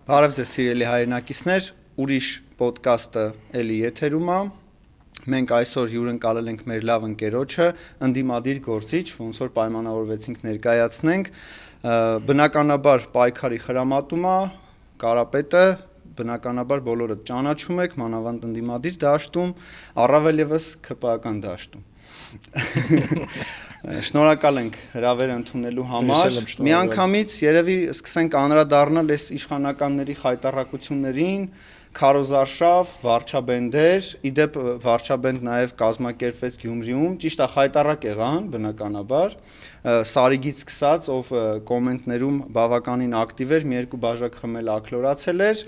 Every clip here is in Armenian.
Բարև ձեզ սիրելի հայրենակիցներ, ուրիշ ոդկասթը էլի եթերում է։ Մենք այսօր հյուրընկալել ենք մեր լավ ընկերոջը, ընդդիմադիր գործիչ, ոնց որ պայմանավորվեցինք ներկայացնենք, բնականաբար պայքարի խրամատում է, Կարապետը, բնականաբար բոլորը ճանաչում եք, մանավանդ ընդդիմադիր դաշտում, առավել ևս ՔՊԱ-ական դաշտում։ Շնորհակալ ենք հրավերը ընդունելու համար։ Միանգամից երևի սկսենք անդրադառնալ այս իշխանականների խայտառակություններին, քարոզարշավ, վարչաբենդեր, իդեպ վարչաբենդ նաև կազմակերպվեց Գյումրիում, ճիշտ է խայտառակ եղան, բնականաբար, Սարիգից սկսած, ով կոմենտներում բավականին ակտիվ էր, մի երկու բաժակ խմել ակլորացել էր,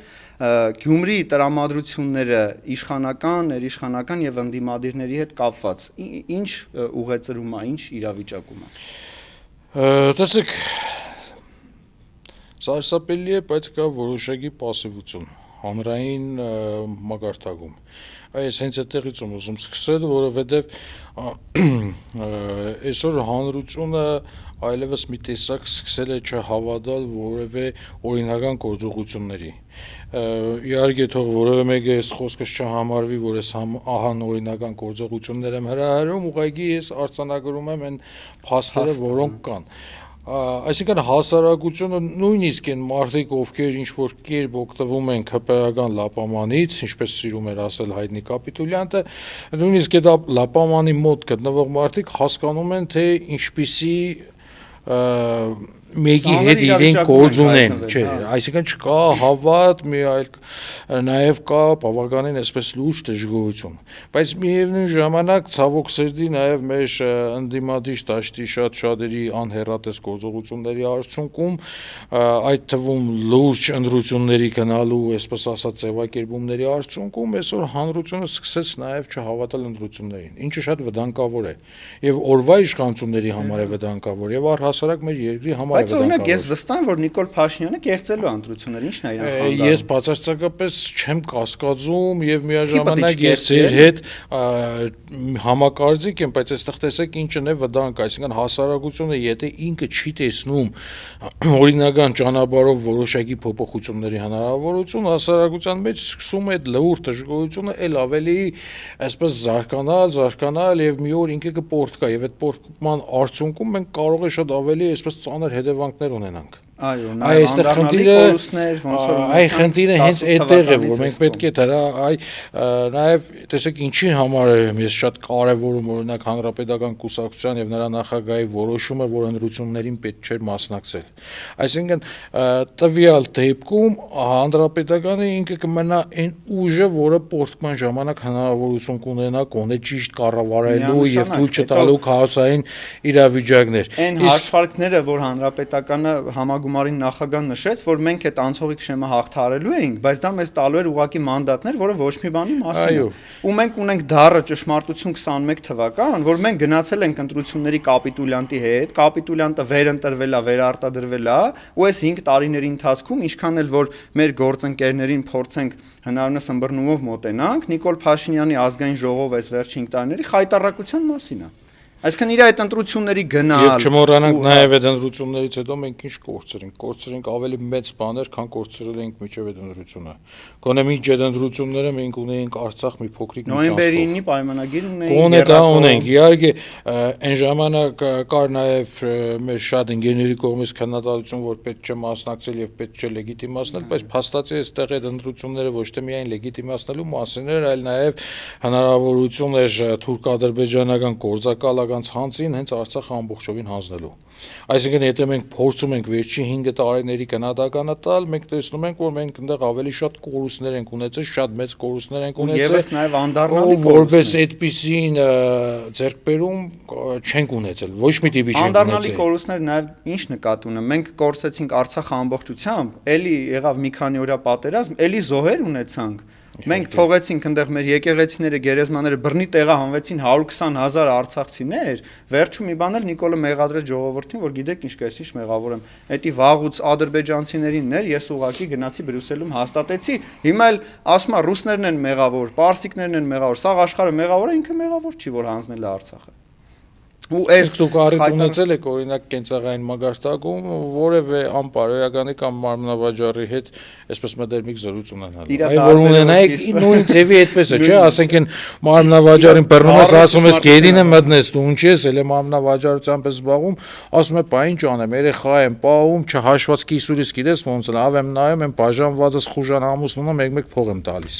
Գյումրիի տրամադրությունները իշխանական, ներիշխանական եւ ընդդիմադիրների հետ կապված, ինչ ուղեծրում է, ինչ իրավիճակում է։ Տեսեք, սարսափելի է, բայց կա որոշակի պասիվություն հանրային մակարդակում։ Այս հենց այդտեղից եմ ուզում սկսել, որովհետև այսօր հանրությունը այլևս մի տեսակ սկսել է չհավատալ որևէ օրինական գործողությունների։ Իհարկե թող որևէ մեկը այս խոսքս չհամարվի, որ ես անօրինական գործողություններ եմ հրահրում, ուղղակի ես արձանագրում եմ այն փաստերը, որոնք կան։ Այսինքն հասարակությունը նույնիսկ այն մարդիկ, ովքեր ինչ-որ կերպ օգտվում են ՔՊԱ-ական լապամանից, ինչպես սիրում էր ասել հայտնի կապիտուլյանտը, նույնիսկ այդ լապամանի մոտ գտնվող մարդիկ հասկանում են, թե ինչպիսի մեկի հետ իրենք գործ ունեն, չէ, այսինքն չկա հավատ, մի այլ նաև կա բավականին այսպես լուրջ դժգոհություն, բայց միևնույն ժամանակ ցավոք սրտի նաև մեր ընդդիմադիր դաշտի շատերի անհեռատես գործողությունների արդյունքում, այդ թվում լուրջ ընտրությունների գնալու, այսպես ասած, ձևակերպումների արդյունքում այսօր հանրությունը սկսեց նաև չհավատալ ընտրություններին, ինչը շատ վտանգավոր է, եւ օրվա իշխանությունների համար է վտանգավոր, եւ առհասարակ մեր երկրի համար Բայց օրինակ ես վստահ եմ, որ Նիկոլ Փաշինյանը կեղծելու է ընտրությունները, ինչն է իրան խանգարում։ Ես բացարձակապես չեմ կասկածում եւ միաժամանակ ես ձեր հետ համակարծիք եմ, բայց այստեղ տեսեք ինչն է վտանգ, այսինքն հասարակությունը եթե ինքը չի տեսնում օրինական ճանապարհով որոշակի փոփոխությունների հնարավորություն, հասարակության մեջ սկսում է այդ լուրջ դժգոհությունը ել ավելի այսպես զարգանալ եւ մի օր ինքը կպորտկա եւ այդ պորտկման արդյունքում մենք կարող է շատ ավելի այսպես ծանր հետևանքներ ունենանք։ Այո, անդառնալի կորուստներ, ոնց որ այ խնդիրը հենց այդտեղ է, որ մենք պետք է դրա նաև տեսեք ինչի համար ես շատ կարևորում օրինակ հանրապետական կուսակցության եւ նրա նախագահի որոշումը, որ ընտրություններին պետք չէր մասնակցել։ Այսինքն տվյալ դեպքում հանրապետականը ինքը կմնա այն ուժը, որը պորտկման ժամանակ հնարավորություն կունենա կոնե ճիշտ կառավարելու եւ թույլ չտալու քաոսային իրավիճակներ։ Այն հաշվարկները, որ հանրապետականը համագումարին նախագահան նշեց, որ մենք այդ անցողիկ շեմը հաղթահարելու էինք, բայց դա մեզ տալու էր ուղղակի մանդատներ, որը ոչ մի բանի մասին է։ Ու մենք ունենք դառը ճշմարտություն 21 թվական, որ մենք գնացել ենք ընտրությունների կապիտուլյանտի հետ, կապիտուլյանտը վերընտրվել է, վերարտադրվել է, ու այս 5 տարիների ընթացքում ինչքան էլ որ մեր գործընկերներին փորձենք հնարավորինս ըմբռնումով մոտենանք, Նիկոլ Փաշինյանի ազգային ժողով այս վերջին 5 տարիների խայտառակության մասին է։ Այսինքն իր այդ ընտրությունների գնալ եւ չմոռանանք նաեւ այդ ընտրություններից հետո մենք ինչ կորցրինք ավելի մեծ բաներ, քան կորցրել էինք միջև այդ ընտրությունը։ Գոնե մինչ այդ ընտրությունները մենք ունեինք Արցախ մի փոքրիկ նոյեմբերի 9-ի պայմանագիր ունեինք։ Գոնե դա ունենք։ Իհարկե այն ժամանակ կար նաեւ մեր շատ ընկերների կողմից քննադատություն, որ պետք չէ մասնակցել եւ պետք չէ լեգիտիմացնել, բայց փաստացի այստեղ այդ ընտրությունները ոչ թե միայն լեգիտիմացնելու մասին էր, այլ նաեւ հնարավորություն էր թուրք-ադրբեջանական գործակալ հանցին հենց Արցախը ամբողջովին հանձնելու։ Այսինքն եթե մենք փորձում ենք վերջին 5 տարիների գնահատականը տալ, մենք տեսնում ենք, որ մենք այնտեղ ավելի շատ կորուստներ ենք ունեցել, շատ մեծ կորուստներ ենք ունեցել։ Եվս նաև անդառնալի որպես այդպիսին ձեռքբերում չենք ունեցել, ոչ մի տիպի չենք ունեցել։ Անդառնալի կորուստներ նաև ինչ նկատի ունեմ, մենք կորցրեցինք Արցախը ամբողջությամբ, էլի եղավ մի քանի օրյա պատերազմ, էլի զոհեր ունեցանք։ Մենք թողեցինք այնտեղ մեր եկեղեցիները, գերեզմաները բռնի տեղը հանվեցին 120,000 արցախցիներ, վերջում մի բան էլ Նիկոլը մեղադրեց ժողովրդին, որ գիտեք ինչ կես ինչ մեղավոր եմ։ Էդի վաղուց ադրբեջանցիներինն էր, ես ուղակի գնացի Բրյուսելում հաստատեցի։ Հիմա էլ ասում է ռուսներն են մեղավոր, պարսիկներն են մեղավոր, սաղ աշխարհը մեղավոր է, ինքը մեղավոր չի, որ հանձնել է Արցախը։ ու այս դուք առիթ ունեցել եք օրինակ կենցաղային մագարտակում որևէ անպարոյականի կամ մարմնավաճառի հետ այսպես մտերմիկ զրույց ունենալ։ Այ որ ունենայեք նույն ձևի այդպես է, չէ, ասենք են մարմնավաճառին բռնում ես, ասում ես գերին եմ մտնես, դու ինչ ես, էլ է մարմնավաճառությամբ ես զբաղվում, ասում է, «Պա ինչ անեմ, երեխա եմ պահում, չհաշված կիսուրից գիտես ոնց է, ավ եմ նայում, եմ բաժանվածս խուժան ամուսնուն մեկ-մեկ փող եմ տալիս»։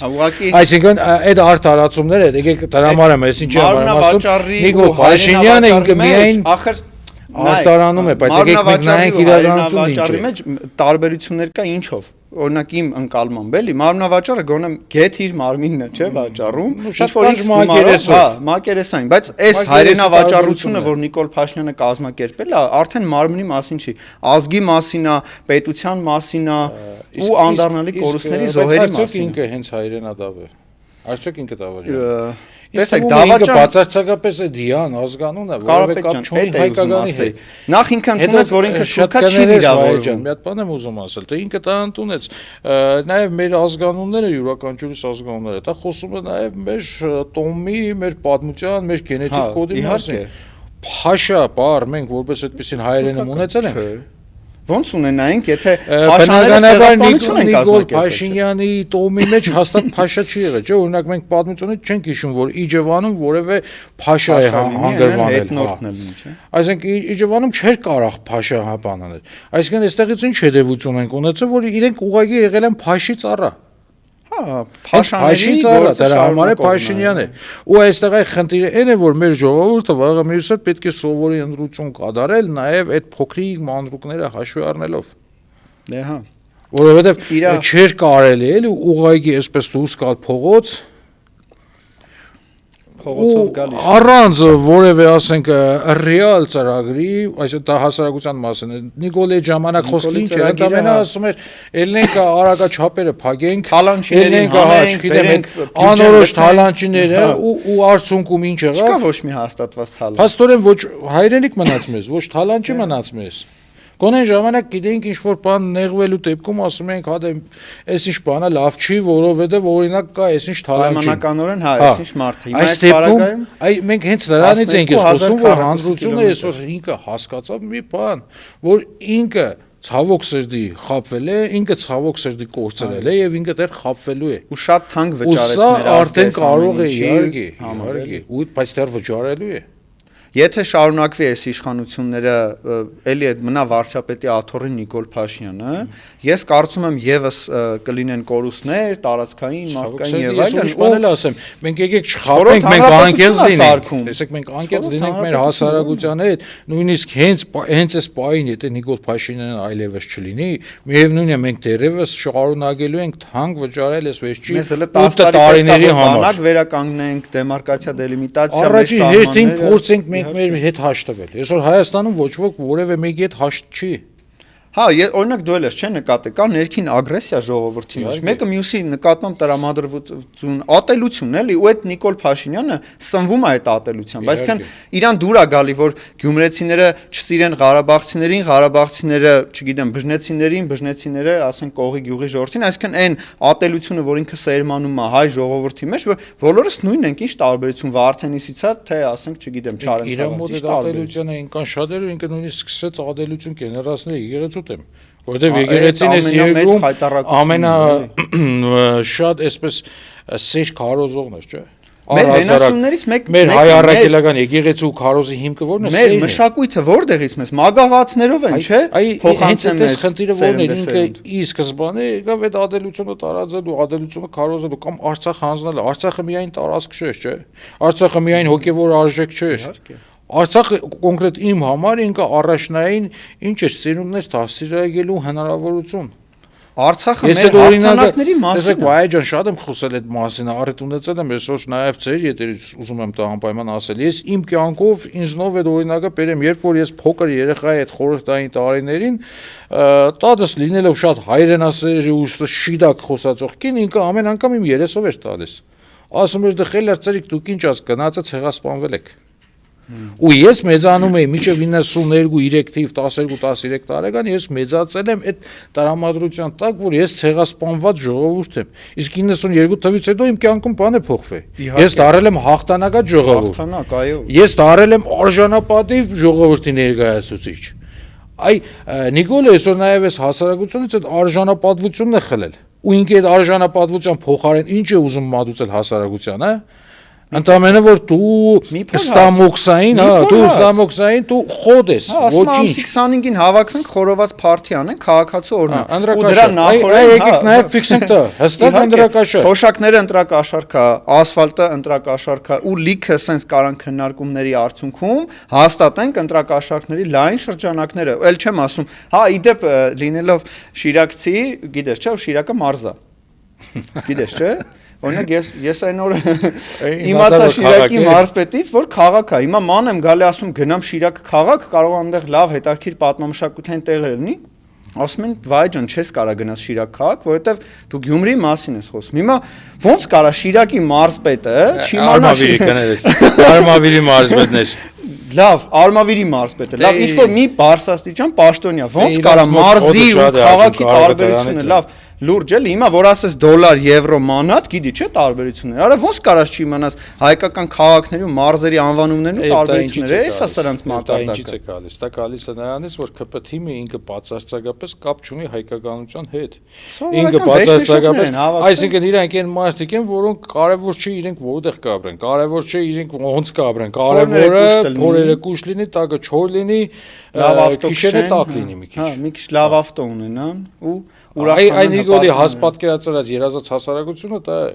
Այսինքն այդ արդարացումները եկեք դրամարեմ, ես ինչ եմ ասում, Նիկոլ Փաշինյանը ինքը միայն արտարանում է, բայց եկեք մենք նայենք իրականությունն ինչ է։ Մեջ տարբերություններ կա ինչով։ Օրինակ իմ ընկալմամբ էլի մարմնավաճառը գոնե գեթ իր մարմինն է, չէ, վաճառում, ինչ որ ինչ մակերեսով, հա, մակերեսային, բայց այս հայրենավաճառությունը, որ Նիկոլ Փաշինյանը կազմակերպել է, արդեն մարմնի մասին չի, ազգի մասին է, պետության մասին է ու անդառնալի կորուստների զոհերի մասին։ Արդյոք ինքը հենց հայրենադավ է։ Արդյոք ինքը դավաճառ է։ Տեսեք, դավաճառը բացարձակապես է դիան ազգանուն է, որովհետեւ կապ չունի հայկականի հետ։ Նախ ինքը ընդունեց, որ ինքը շուկա չի վիրավորվում։ Մի հատ բան եմ ուզում ասել, թե ինքը դա ընդունեց։ Նաեւ մեր ազգանունները յուրաքանչյուրիս ազգանունները, դա խոսում է նաեւ մեր տոմի, մեր պատմության, մեր գենետիկ կոդի մասին։ Փաշա, բառ, մենք որպես այդպեսին հայերենում ունեցել ենք։ Ոնց ունենայինք, եթե բնականաբար Նիկոլ Փաշինյանի տոմի մեջ հաստատ փաշա չի եղել, չէ՞, օրինակ մենք պատմությունից չենք հիշում, որ Իջևանում որևէ փաշա է հանգրվանել։ Այսինքն Իջևանում չէր կարող փաշա բան անել։ Այսինքն այստեղից ինչ հետևություն ենք ունեցել, որ իրենք ուղղակի եղել են փաշի ծառա։ Հա, Փաշի ծառա, դրա համար է Փաշինյանը։ Ու այստեղ այ խնդիրը այն է, որ մեր ժողովուրդը վաղը մյուսը պետք է սովորի ընդրություն կատարել, նաև այդ փոքրիկ մանրուկները հաշվի առնելով։ Դե հա։ Որովհետև չէր կարելի էլի ուղղակի այսպես դուրս գալ փողոց առանց որևէ ասենք ռեալ ծրագրի, այսինքն դա հասարակության մասին է։ Նիկոլի ժամանակ խոսքի ինչ էր, դա ասում էր, ելնենք արագաչափերը փակենք, ելնենք գիտենք անորոշ թալանչիները ու արդյունքում ինչ եղավ։ Չկա ոչ մի հաստատված թալան։ Հաստորեն ոչ հայրենիք մնաց մեզ, ոչ թալանչի մնաց մեզ։ Գոնե ժամանակ գիտենք ինչ որ բան նեղվելու դեպքում ասում ենք, հա դե այս ինչ բանը լավ չի, որովհետև օրինակ կա այս ինչ թալանչի։ Պայմանականորեն հա, այս ինչ մարդ է։ Այս դեպքում այ մենք հենց նրանից ենք խոսում, որ հանրությունը այսօր ինքը հասկացավ մի բան, որ ինքը ցավոք սրտի խապվել է, ինքը ցավոք սրտի կորցրել է եւ ինքը դեռ խապվելու է։ Ու շատ թանկ վճարեց մեր ազգը։ Ու սա արդեն կարող է իհարկե, ու բայց դեռ վճարելու է։ Եթե շարունակվի այս իշխանությունները, էլի այդ մնա վարչապետի աթոռին Նիկոլ Փաշինյանը, ես կարծում եմ եւս կլինեն կորուստներ, տարածքային, մարդկային եւ այլն, ու ասեմ, մենք եկեք չխաբենք, մենք անկեղծ լինենք։ Տեսեք, մենք անկեղծ լինենք մեր հասարակության հետ, նույնիսկ հենց այս պահին, եթե Նիկոլ Փաշինյանը այլևս չլինի, միևնույն է մենք դեռևս շարունակելու ենք թանկ վճարել այս վերջի 8 տարիների համար։ Վերականգնենք դեմարկացիա, դելիմիտացիա, առաջին հերթին փորձենք մենք մեր հետ հաշտվել։ Այսօր Հայաստանում ոչ ոք որևէ մեկի հետ հաշտ չի։ Հա, օրինակ դու ես չէ նկատի, կա ներքին ագրեսիա ժողովրդի մեջ։ Մեկը մյուսի նկատմամբ տրամադրություն, ատելություն էլի, ու այդ Նիկոլ Փաշինյանը սնվում է այդ ատելությամբ, այսինքն իրան դուր է գալի, որ գյումրեցիները չսիրեն ղարաբաղցիներին, ղարաբաղցիները, չգիտեմ, բժնեցիները, ասենք Կողի գյուղի ժողովրդին, այսինքն այն ատելությունը, որ ինքը սերմանում է հայ ժողովրդի մեջ, որ բոլորս նույնն ենք, ինչ տարբերություն Վարդենիսից է, թե ասենք, չգիտեմ, Չարենցավանից։ Իրան մոտ ատելությունը այնքան շատ էր, ինքը նույնիսկ սկսեց ատելություն կեներացնել եկեղեցու դեմ, որովհետև եկեղեցին էս երկրում ամենաշատ այսպես սեր քարոզողն էր, չէ։ Մեր հենասյուններից մեր հայ առաքելական եկեղեցու քարոզի հիմքը ո՞րն է։ Մեր մշակույթը որտեղից մեզ մագաղաթներով են, չէ։ Փոխանցեն մեզ խնդիրը ո՞րն է, ինքը ի սկզբանե եկավ այդ ադելությունը տարածելու, ադելությունը քարոզելու կամ Արցախ հանձնելը։ Արցախը միայն տարածք չէ, չէ։ Արցախը միայն հոգևոր արժեք չէ։ Արցախը կոնկրետ իմ համար ինքը առաջնային ինչ է սերունդներ դաստիարակելու հնարավորություն։ Արցախը մեր հաղթանակների մասին։ Տեսեք, վայ ջան, շատ եմ խոսել այդ մասին, առիթ ունեցել եմ այսօր նաև ծեր ետերից ուզում եմ դա անպայման ասել։ Ես իմ կյանքով ինձնով այդ օրինակը բերեմ, երբ որ ես փոքր երեխա այդ խորհրդային տարիներին տատս լինելով շատ հայրենասեր ու շիդակ խոսածող կին, ինքը ամեն անգամ իմ երեսով էր տալիս։ Ասում էր դե խելար ծերիկ դուք ինչ աս գնացած հեղասպանվել եք։ Ու ես մեծանում էի մինչև 92-3 թիվ 12-13 տարեկան ես մեծացել եմ այդ տրամադրության տակ, որ ես ցեղասպանված ժողովուրդ եմ։ Իսկ 92 թվից հետո իմ կյանքում բան է փոխվել։ Ես դարել եմ հաղթանակած ժողովուրդ։ Հաղթանակ, այո։ Ես դարել եմ արժանապատիվ ժողովրդի ներկայացուցիչ։ Այ Նիկոլը այսօր նաև այս հասարակությունից այդ արժանապատվությունն է խլել։ Ու ինքը այդ արժանապատվության փոխարեն ինչ է ուզում մատուցել հասարակության, հա։ Ընդամենը որ դու ստամոքսային, դու խոդ ես, ոչինչ։ Ամսի 25-ին հավաքվենք խորոված փարթի անենք քաղաքացու օրնա։ Ու դրա նախորդ եկեք նաև ֆիքսենք դա, հստակ ընտրակաշար։ Թոշակները ընտրակաշարք է, ասֆալտը ընտրակաշարք է, ու լիքը սենց կարան քննարկումների արդյունքում հաստատենք ընտրակաշարքների լայն շրջանակները։ Էլ չեմ ասում, հա, իդեպ լինելով շիրակցի, գիտես չէ, Շիրակը մարզ է։ Գիտես չէ։ Օրինակ ես այն օրը իմացա Շիրակի մարզպետից, որ քաղաք է։ Հիմա ման եմ գալի ասում գնամ Շիրակ քաղաք, կարող այնտեղ լավ հետաքրքիր պատմամշակութային տեղեր լինի։ Ասում են, վայ ջան, չես կարա գնաս Շիրակ քաղաք, որովհետև դու Գյումրիի մասին ես խոսում։ Հիմա ոնց կարա Շիրակի մարզպետը չիմանա Արմավիրի մարզպետներ։ Լավ, Արմավիրի մարզպետը, լավ, ինչ որ մի բարձրաստիճան պաշտոնյա, ոնց կարա մարզի ու քաղաքի տարբերությունը, լավ, լուրջ էլի, հիմա որ ասես դոլար, եվրո, մանատ, գիտի չէ տարբերությունները, արա ոնց կարաս չիմանաս հայկական քաղաքների ու մարզերի անվանումներն ու տարբերությունները, էսա սրանց մակարդակը։ Ինչից է գալիս, դա գալիս է նրանից, որ ԿՊ թիմը ինքը բացարձակապես կապ չունի հայկականության հետ։ Ինքը բացարձակապես, այսինքն իրանք այն մարդիկ են, որոնք կարևոր չի իրենք որտեղ կապրեն, կարևոր չէ իրենք ոնց կապրեն, կարևորը փորերը կուշ լինի, տակը չոր լինի, լավ ավտո քիշերը տակ լինի մի քիչ։ Հա, մի քիչ լավ ավտո ունենան ու Այն Նիկոլի հասպատկերացրած երազած հասարակությունը դա է։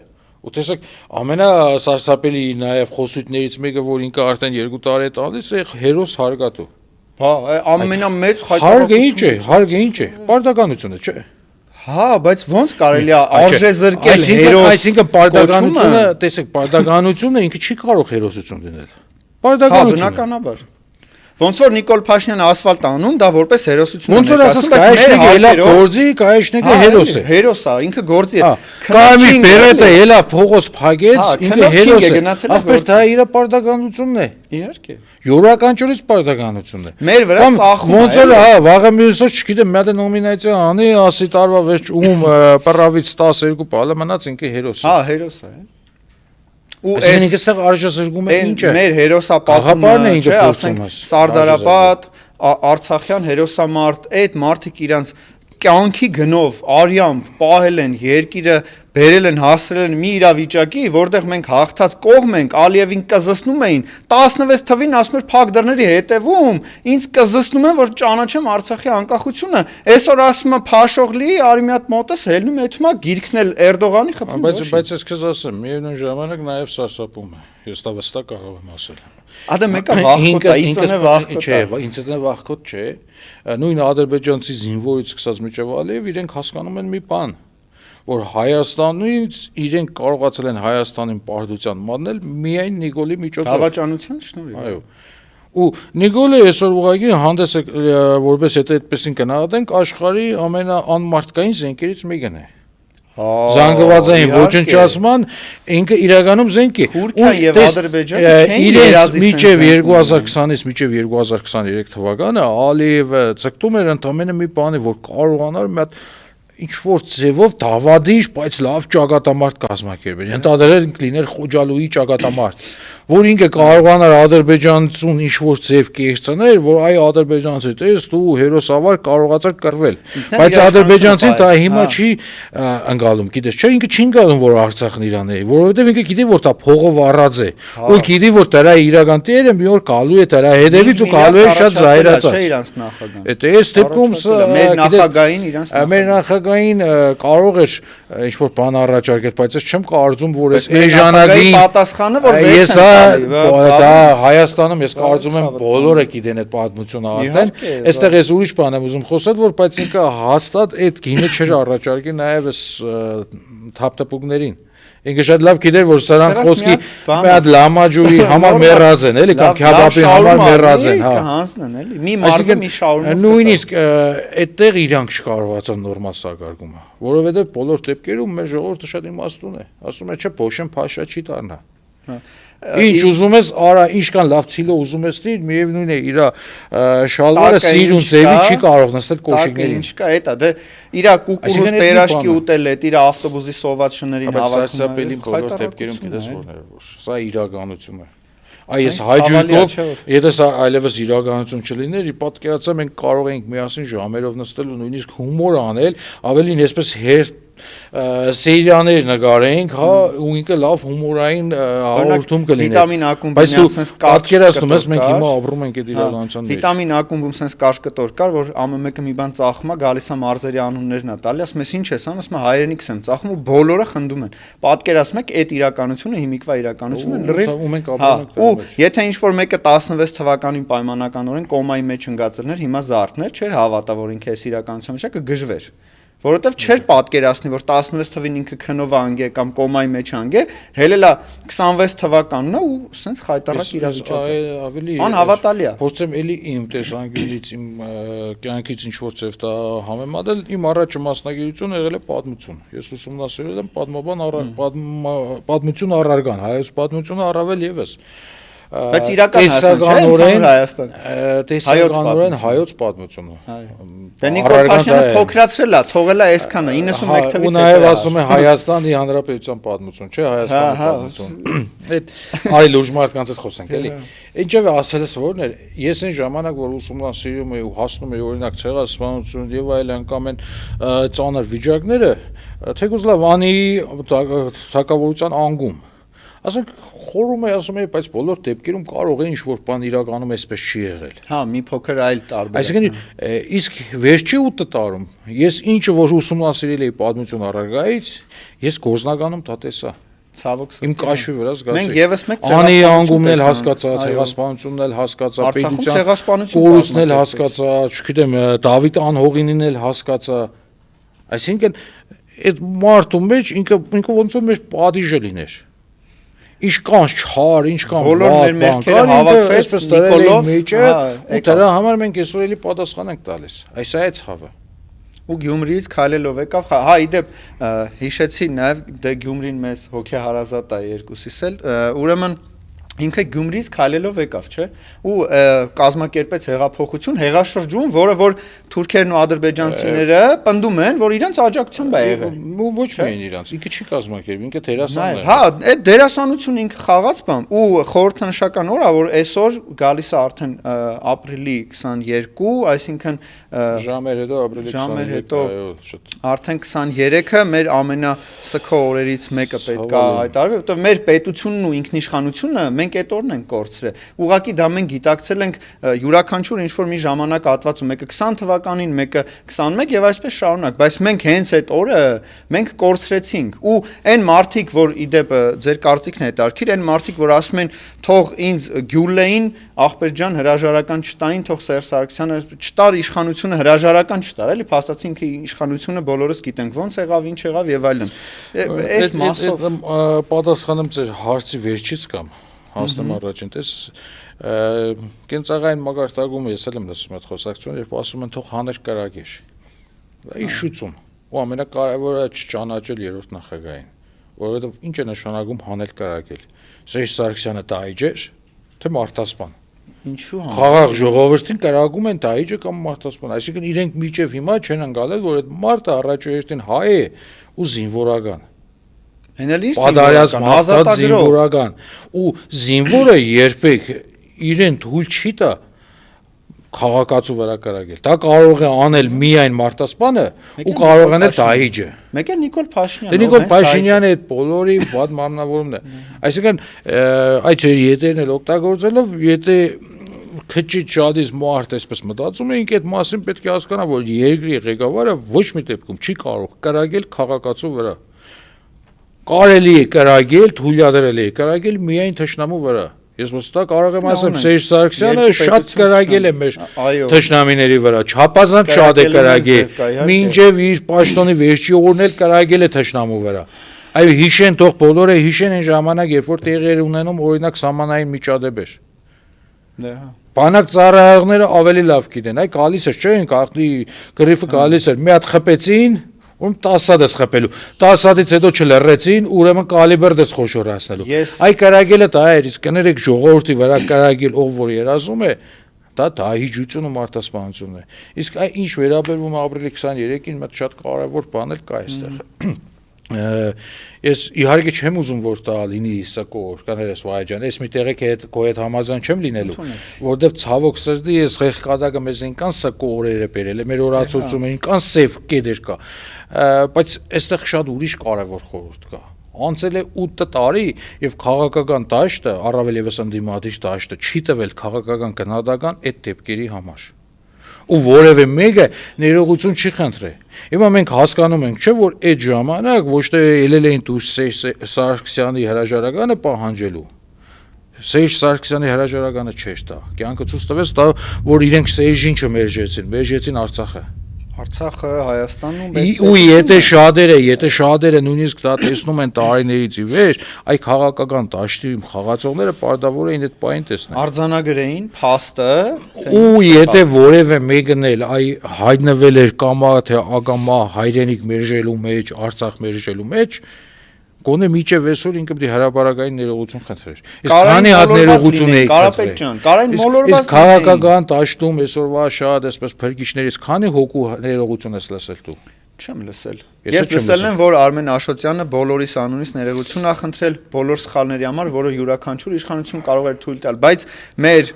Ու տեսեք, ամենասարսափելի նաև խոսույթներից մեկը, որ ինքը արդեն 2 տարի է տալիս, է հերոս հարգատու։ Հա, ամենամեծ Հարգը ինչ է, պարտականությունը, չէ։ Հա, բայց ոնց կարելի է արժեզրկել հերոս։ Այսինքն պարտականությունը, տեսեք, պարտականությունը ինքը չի կարող հերոսություն լինել։ Պարտականությունը։ Հա, բնականաբար։ Ոնց որ Նիկոլ Փաշինյանը ասֆալտ անում, դա որպես հերոսություն է։ Ոնց որ ասես Կայեշնիկը ելավ գործի, Կայեշնիկը հերոս է։ Հերոս է, ինքը գործի է։ Կարմիր բերետը ելավ փողոց փագեց, ինքը հերոս է։ Ախպեր դա իր պարտականությունն է։ Իհարկե։ Յուրաքանչյուրից պարտականությունն է։ Մեր վրա ծախում է։ Ոնց որ հա, վաղը մյուսը չգիտեմ, մի հատ նոմինացիա անի, ասի տարվա վերջ ում պրավից 12 բալը մնաց ինքը հերոս է։ Հա, հերոս է։ Ու այս ինքստեղ արժեզրկում է ինչ է։ Մեր հերոսապատումը, չէ, ասենք Սարդարապատ, Արցախյան հերոսամարտ, այդ մարդիկ իրանց կյանքի գնով, արյամբ պահել են երկիրը, բերել են, հասցրել են մի իրավիճակի, որտեղ մենք հաղթած կողմ ենք, Ալիևին կզսնում էին, 16 թվին ասում էր փակ դռների հետևում, ինձ կզսնում են, որ ճանաչեմ Արցախի անկախությունը, այսօր ասում է Փաշողլի, Արիմյատ մոտս հելնում էթում է գիրքն էլ Էրդողանի խփում։ Բայց ես քեզ ասեմ, միևնույն ժամանակ նաև սարսափում է։ Ես դա վստահ կարող եմ ասել։ Ադա մեկը վախկոտ է, ինձն է վախկոտ։ Չէ, ինձն է վախկոտ չէ։ Նույն ադրբեջանցի զինվորից սկսած միջև Ալիև իրենք հասկանում են մի բան, որ Հայաստանից իրենք կարողացել են Հայաստանին պարտության մատնել միայն Նիկոլի միջոցով։ Դավաճանության շնորհիվ։ Այո։ Ու Նիկոլը այսօր ուղղակի հանդես է որպես եթե այդպեսին գնահատենք աշխարհի ամենաանմարտկային զենքերից մեկն է։ Զանգվածային ոչնչացման ինքը իրականում զենք է։ Թուրքիա եւ Ադրբեջանը չեն իրենց միջև 2020-ից միջև 2023 թվականը Ալիևը ցկտում էր ընդամենը մի բանի, որ կարողանար մի հատ ինչ որ ձևով դավադիր, բայց լավ ճակատամարտ կազմակերպել։ Ենթադրել լիներ Խոջալուի ճակատամարտ, որ ինքը կարողանար ադրբեջանցուն ինչ որ ձև կերծներ, որ այ ադրբեջանցի տես դու հերոսավար կարողացար կռվել։ Բայց ադրբեջանցին դա հիմա չի ընկալում, գիտես, չէ, ինքը չի ընկալում, որ Արցախն Իրանն է, որովհետև ինքը գիտի, որ դա փողով առած է, ու գիտի, որ դրա իրական տերը մի օր գալու է դրա հետևից ու գալու է շատ զայրացած։ Չէ, իրանց նախագահ։ Այդ էս դեպքում մեր նախագահին իրանց նախագահային կարող էր ինչ որ բան առաջարկել, բայց ես չեմ կարծում, որ այս էժանագին պատասխանը որ ես դա Հայաստանում ես կարծում եմ բոլորը գիտեն այդ պատմությունը արդեն, այստեղ ես ուրիշ բան եմ ուզում խոսել, որ բայց ինքը հաստատ այդ գինը չէր առաջարկի նաև այս թափտպուկներին։ Ինքը շատ լավ գիտեր, որ սրանք խոսքի մի հատ լամաջուի համար մեռած են, էլի, կամ քյաբաբի համար մեռած են, հա։ Հանձնեն, էլի։ Մի մարզը մի շարունակ։ Նույնիսկ այդտեղ իրանք չկարողացան նորմալ սակարկումը, որովհետև բոլոր դեպքերում մեր ժողովուրդը շատ իմաստուն է։ Ասում է, չէ, Փոշեն Փաշա չի դառնա։ Ինչ ուզում ես արա, ինչքան լավ ցիլո ուզում ես դիր, միևնույն է իր շալվարը սիրուն ձևի չի կարող նստել կոշիկներին։ Ինչ կա, էտա, դե իր կուկուրուզ պերաշկի ուտել է, իր ավտոբուսի սոված շներին հավաքում։ Բայց սա դեպքերում գիտես որն է, որ սա իրականություն է։ Այս հայջույքով, եթե սա այլևս իրականություն չլիներ, պատկերացա մենք կարող էինք միասին ժամերով նստել ու նույնիսկ հումոր անել, ավելին այսպես հերթ սերիաներ նկարենք, հա, ու ինքը լավ հումորային հաղորդում կլիներ։ Վիտամին ակումբի բայց դու պատկերացնում ես մենք հիմա ապրում ենք այդ իրականության մեջ։ Վիտամին ակումբում sense կաշկտոր կար, որ ամեն մի բան ծախում է, գալիս է մարզերի անուններն է տալի, ասում ես ինչ ես անում, ասում է հայրենիքս եմ ծախում ու բոլորը խնդում են։ Պատկերացնում եք այդ իրականությունը հիմիկվա իրականությունը լրիվ։ Ու եթե ինչ որ մեկը 16 թվականին պայմանականորեն կոմայի մեջ ընկածներ, հիմա զարթներ, չէր հավատա, որ ինքը այս իրականության մեջ կգժվեր։ Որովհետև չէր պատկերացնի, որ 16 թվին ինքը քնով անգե կամ կոմայի մեջ անգե, հելելա 26 թվականն է ու սենց խայտարակ իրավիճակ է։ Ավելի անհավատալի է։ Փորձեմ էլի իմ տեսանկյունից, իմ կյանքից ինչ որ ծև դա համեմատել, իմ առաջը մասնագիտությունը եղել է պատմություն։ Ես ուսումնասիրել եմ պատմություն առարգան, հայոց պատմությունը առավել եւս։ Բայց իրական Հայաստան, տեսականորեն հայոց պատմությունը։ Դե Նիկոլ Փաշինյանը փոքրացրել է, թողել է այսքանը 91 թվից։ Ու նաև ասում է Հայաստանի Հանրապետության պատմություն, չէ, Հայաստանի պատմություն։ Այդ այլ ուժ մարդկանցից խոսենք, էլի։ Ինչևէ ասելս որն էր, ես այն ժամանակ որ ուսումնասիրում եի ու հասնում եի օրինակ ցեղասպանություն եւ այլն կամ այն ծանր վիճակները, թեկուզ լավ անի թակավորության անգում։ Ասենք խորում է ասում է, բայց բոլոր դեպքերում կարող է ինչ-որ բան իրականում այսպես չի եղել։ Հա, մի փոքր այլ տարբերակ։ Այսինքն, իսկ վերջի 8 տարում ես ինչը որ ուսումնասիրել էի պատմություն առարգայից, ես գործնականում դա տեսա։ Ցավոք իմ կաշվի վրա զգացի։ Մենք եւս մեկ Անի անգումն էլ հասկացա, ցեղասպանությունն էլ հասկացա, պետության կորուստն էլ հասկացա, չգիտեմ, Դավիթ Անհողինին էլ հասկացա։ Այսինքն, այդ մարդու մեջ ինքը ոնց որ մեր պատիժը լիներ։ Ինչքան չար, ինչքան բոլոր մեր մեղքերը հավաքվեց Նիկոլով, ու դրա համար մենք այսօր էլի պատասխան ենք տալիս։ Այս է ցավը։ Ու Գյումրիից քայլելով եկավ, հա, իդեպ հիշեցի նաև դե Գյումրին մեզ հոգեհարազատ է երկուսիս էլ, ուրեմն ինքը Գյումրիից քայլելով եկավ, չէ՞, ու կազմակերպեց հեղափոխություն հեղաշրջում, որը որ թուրքերն ու ադրբեջանցիները պնդում են, որ իրենց աջակցությամբ է եղել։ Ու ոչ միայն իրենց, ինքը չի կազմակերպել, ինքը դերասանն է։ Հա, այդ դերասանությունը ինքը խաղաց բան, ու խորհրդանշական օր է, որ այսօր գալիս է արդեն ապրիլի 22, այսինքն ժամեր հետո ապրիլի 22, արդեն 23-ը մեր ամենասքո օրերից մեկը պետք է հայտարարվի, որովհետև մեր պետությունն ու ինքնիշխանությունը մենք այդ օրն ենք կորցրել։ Ուղղակի դա մենք գիտակցել ենք յուրաքանչյուր ինչ-որ մի ժամանակահատվածում, մեկը 20 թվականին, մեկը 21 եւ այսպես շարունակ, բայց մենք հենց այդ օրը մենք կորցրեցինք։ Ու այն մարդիկ, որ իդեպ ձեր կարծիքն է հետարքիր, այն մարդիկ, որ ասում են թող ինձ Գյուլեին ախպերջան հրաժարական չտային, թող Սերժ Սարգսյանը չտար իշխանությունը հրաժարական չտար, էլի փաստացի ինքը իշխանությունը բոլորս գիտենք ոնց եղավ, ինչ եղավ եւ այլն։ Այս մասով պատասխանեմ ձեր հարցի վերջից կամ հասնեմ առաջին տես կենցաղային մագարտակում ես էլ եմ լսում այդ խոսակցությունը, երբ ասում են թող հաներ կրակեր։ Դա իշուցում։ Ու ամենակարևորը չճանաչել երրորդ նախագահին, որովհետև ինչ է նշանակում հանել կրակել։ Սերժ Սարգսյանը տայիջ էր, թե մարդասպան։ Ինչու՞ հա։ Խաղաղ ժողովրդին կրակում են տայիջը կամ մարդասպան։ Այսինքն իրենք միջև հիմա չեն ընկալել, որ այդ մարդը առաջերտին հայ է ու զինվորական։ Պատահած զինվորական ու զինվորը երբեք իրեն թույլ չի տա քաղաքացու վրա կրակել։ Դա կարող է անել միայն մարդասպանը ու կարող է անել դահիճը։ Մեկ է Նիկոլ Փաշինյանը։ Դե Նիկոլ Փաշինյանը այդ բոլորի վատ մարմնավորումն է։ Այսինքն այդ յետերն էլ օգտագործելով, եթե քչի ճադից մարդ այսպես մտածում էինք, այդ մասին պետք է հասկանա, որ երկրի ղեկավարը ոչ մի դեպքում չի կարող կրակել քաղաքացու վրա։ Կարելի է կրակել, թույլատրել է կրակել միայն թշնամու վրա։ Ես ոստա կարող եմ ասեմ Սերժ Սարգսյանը շատ կրակել է մեր թշնամիների վրա, չափազանց շատ է կրակել, մինչև իր պաշտոնի վերջի օրն էլ կրակել է թշնամու վրա։ Այո, հիշեն, թող բոլորը հիշեն այն ժամանակ, երբ որ տեղի էր ունենում օրինակ սահմանային միջադեպեր։ Դե հա։ Բանակ ծառայողները ավելի լավ գիտեն, այ գալիս էր, չէ՞, աղդի գրիֆը գալիս էր, մի հատ խփեցին, Ում 10 հատ ես խփելու 10 հատից հետո չլռեցին ուրեմն կալիբր դες խոշորացնելու այ կարագելը դա էր իսկ կներեք ժողովրդի վրա կարագել ով որ երազում է դա դահիճություն ու մարդասպանություն է իսկ այ ինչ վերաբերվում է ապրիլի 23-ին մոտ շատ կարևոր բան էլ կա այստեղ Ես իհարկե չեմ ուզում որ դա լինի սա կոր կաներես վայ ջան ես մի տեղեք քո հետ համաձայն չեմ լինելու որովհետև ցավոք սրտի ես ղեղկադակը մեզ այնքան սա կորերը բերել է մեր օրացույցում այնքան սև կեդեր կա բայց այստեղ շատ ուրիշ կարևոր խորհուրդ կա անցել է 8 տարի եւ քաղաքական դաշտը առավել եւս ընդդիմադիր դաշտը չի տվել քաղաքական գնահատական այդ դեպքերի համար ու որևէ մեկը ներողություն չի խնդրել։ Հիմա մենք հասկանում ենք, չէ՞ որ այդ ժամանակ ոչ թե ելել էին դուրս Սարգսյանի հրաժարականը պահանջելու։ Սերժ Սարգսյանի հրաժարականը չէր դա։ Կյանքը ցույց տվեց դա, որ իրենք Սերժին չմերժեցին Արցախը։ Արցախը Հայաստանում ու եթե շատերը նույնիսկ դա տեսնում են տարիներից ի վեր, այ քաղաքական դաշտի խաղացողները պարտավոր էին այդ պահին տեսնել։ Արձանագրեին փաստը ու եթե որևէ մեկն էլ այ հայտնվել էր կամա թե ակամա հայրենիք մերժելու մեջ, Արցախ մերժելու մեջ Գոնե միջև այսօր ինքը պետք է հրապարակային ներողություն խնդրեր։ Իսկ քանի հատ ներողություն էի Կարապետ ջան, կարային մոլորված իսկ քաղաքական դաշտում այսօրվա շատ այսպես փրկիչներից քանի հոգու ներողություն ես լսել դու։ Չեմ լսել։ Ես լսել եմ, որ Արմեն Աշոտյանը բոլորիս անունից ներողություն ա խնդրել բոլոր սխալների համար, որը յուրաքանչյուր իշխանություն կարող էր թույլ տալ, բայց մեր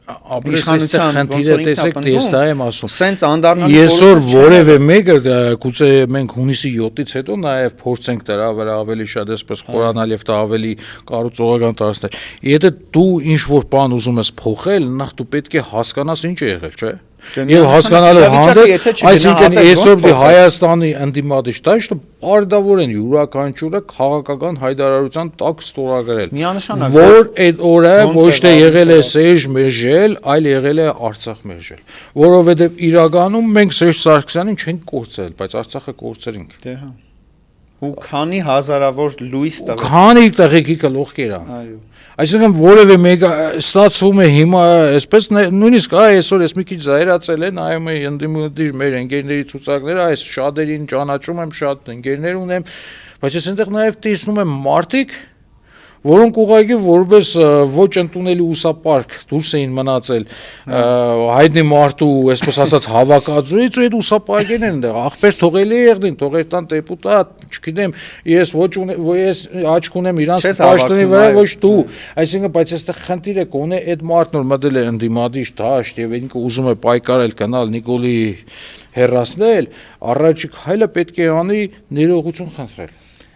իշխանության խնդիրը տեսեք, ես դա եմ ասում։ Սենց անդառնալի Այսօր որևէ մեկը գուցե մենք հունիսի 7-ից հետո նաև փորձենք դրա վրա ավելի շատ այսպես խորանալ եւ դա ավելի կառուցողական դարձնել։ Եթե դու ինչ որ բան ուզում ես փոխել, նախ դու պետք է հասկանաս ինչ է եղել, չէ՞։ Եվ հասկանալու հանդերձ, այսինքն այսօր Հայաստանի ընդդիմադիր դաշտը արդյունավոր են յուրաքանչյուրը քաղաքական հայտարարության տակ ստորագրել, որ այդ օրը ոչ թե եղել է Սերժ մերժել, այլ եղել է Արցախ մերժել, որովհետև իրականում մենք Սերժ Սարգսյանին չենք կորցրել, բայց Արցախը կորցրինք։ Դե հա։ Ու քանի հազարավոր լույս տվեց։ Քանի տղեկի գլուխ կերան։ Այո։ Այսինքն որևէ մեկը ստացվում է հիմա այսպես նույնիսկ այսօր ես մի քիչ զայրացել եմ նայում եմ ընդդիմադիր մեր ընկերների ցուցակները այս շատերին ճանաչում եմ շատ ընկերներ ունեմ բայց ես այնտեղ նաև տեսնում եմ մարդիկ որոնք ուղղակի որպես ոչ ընդունելի ուսապարկ դուրս էին մնացել հայտնի մարդու այսպես ասած հավաքածուից ու այդ ուսապարկերն են այնտեղ ախպեր թողելի եղնին թողեր տան դեպուտատ չգիտեմ ես ոչ ես աչք ունեմ իրանց պաշտոնի վրա ոչ դու այսինքն բայց այստեղ խնդիրը կոնե այդ մարդն որ մտել է ընդդիմադիր դաշտ եւ ինքը ուզում է պայքարել գնալ Նիկոլի հերրասնել առաջիկ հայլը պետք է անի ներողություն խնդրել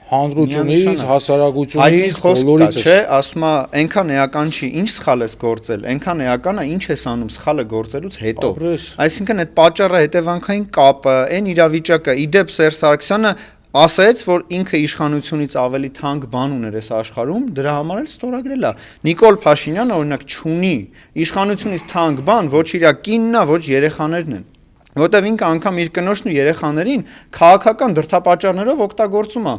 հանրությունից, հասարակությունից, բոլորից չէ, ասում է, այնքան էական չի, ինչ սխալ ես գործել, այնքան էական է, ինչ ես անում սխալը գործելուց հետո։ Այսինքն այդ պատճառը հետևանքային կապը, այն իրավիճակը, իդեպ Սերժ Սարգսյանը ասեց, որ ինքը իշխանությունից ավելի թանկ բան ուներ այս աշխարհում, դրա համար էլ ստորագրել է։ Նիկոլ Փաշինյանը օրինակ չունի իշխանությունից թանկ բան, ոչ իր կինն է, ոչ երեխաներն են։ Որտեվ ինքը անգամ իր կնոջն ու երեխաներին քաղաքական դրդապատճառներով օգտագործում է։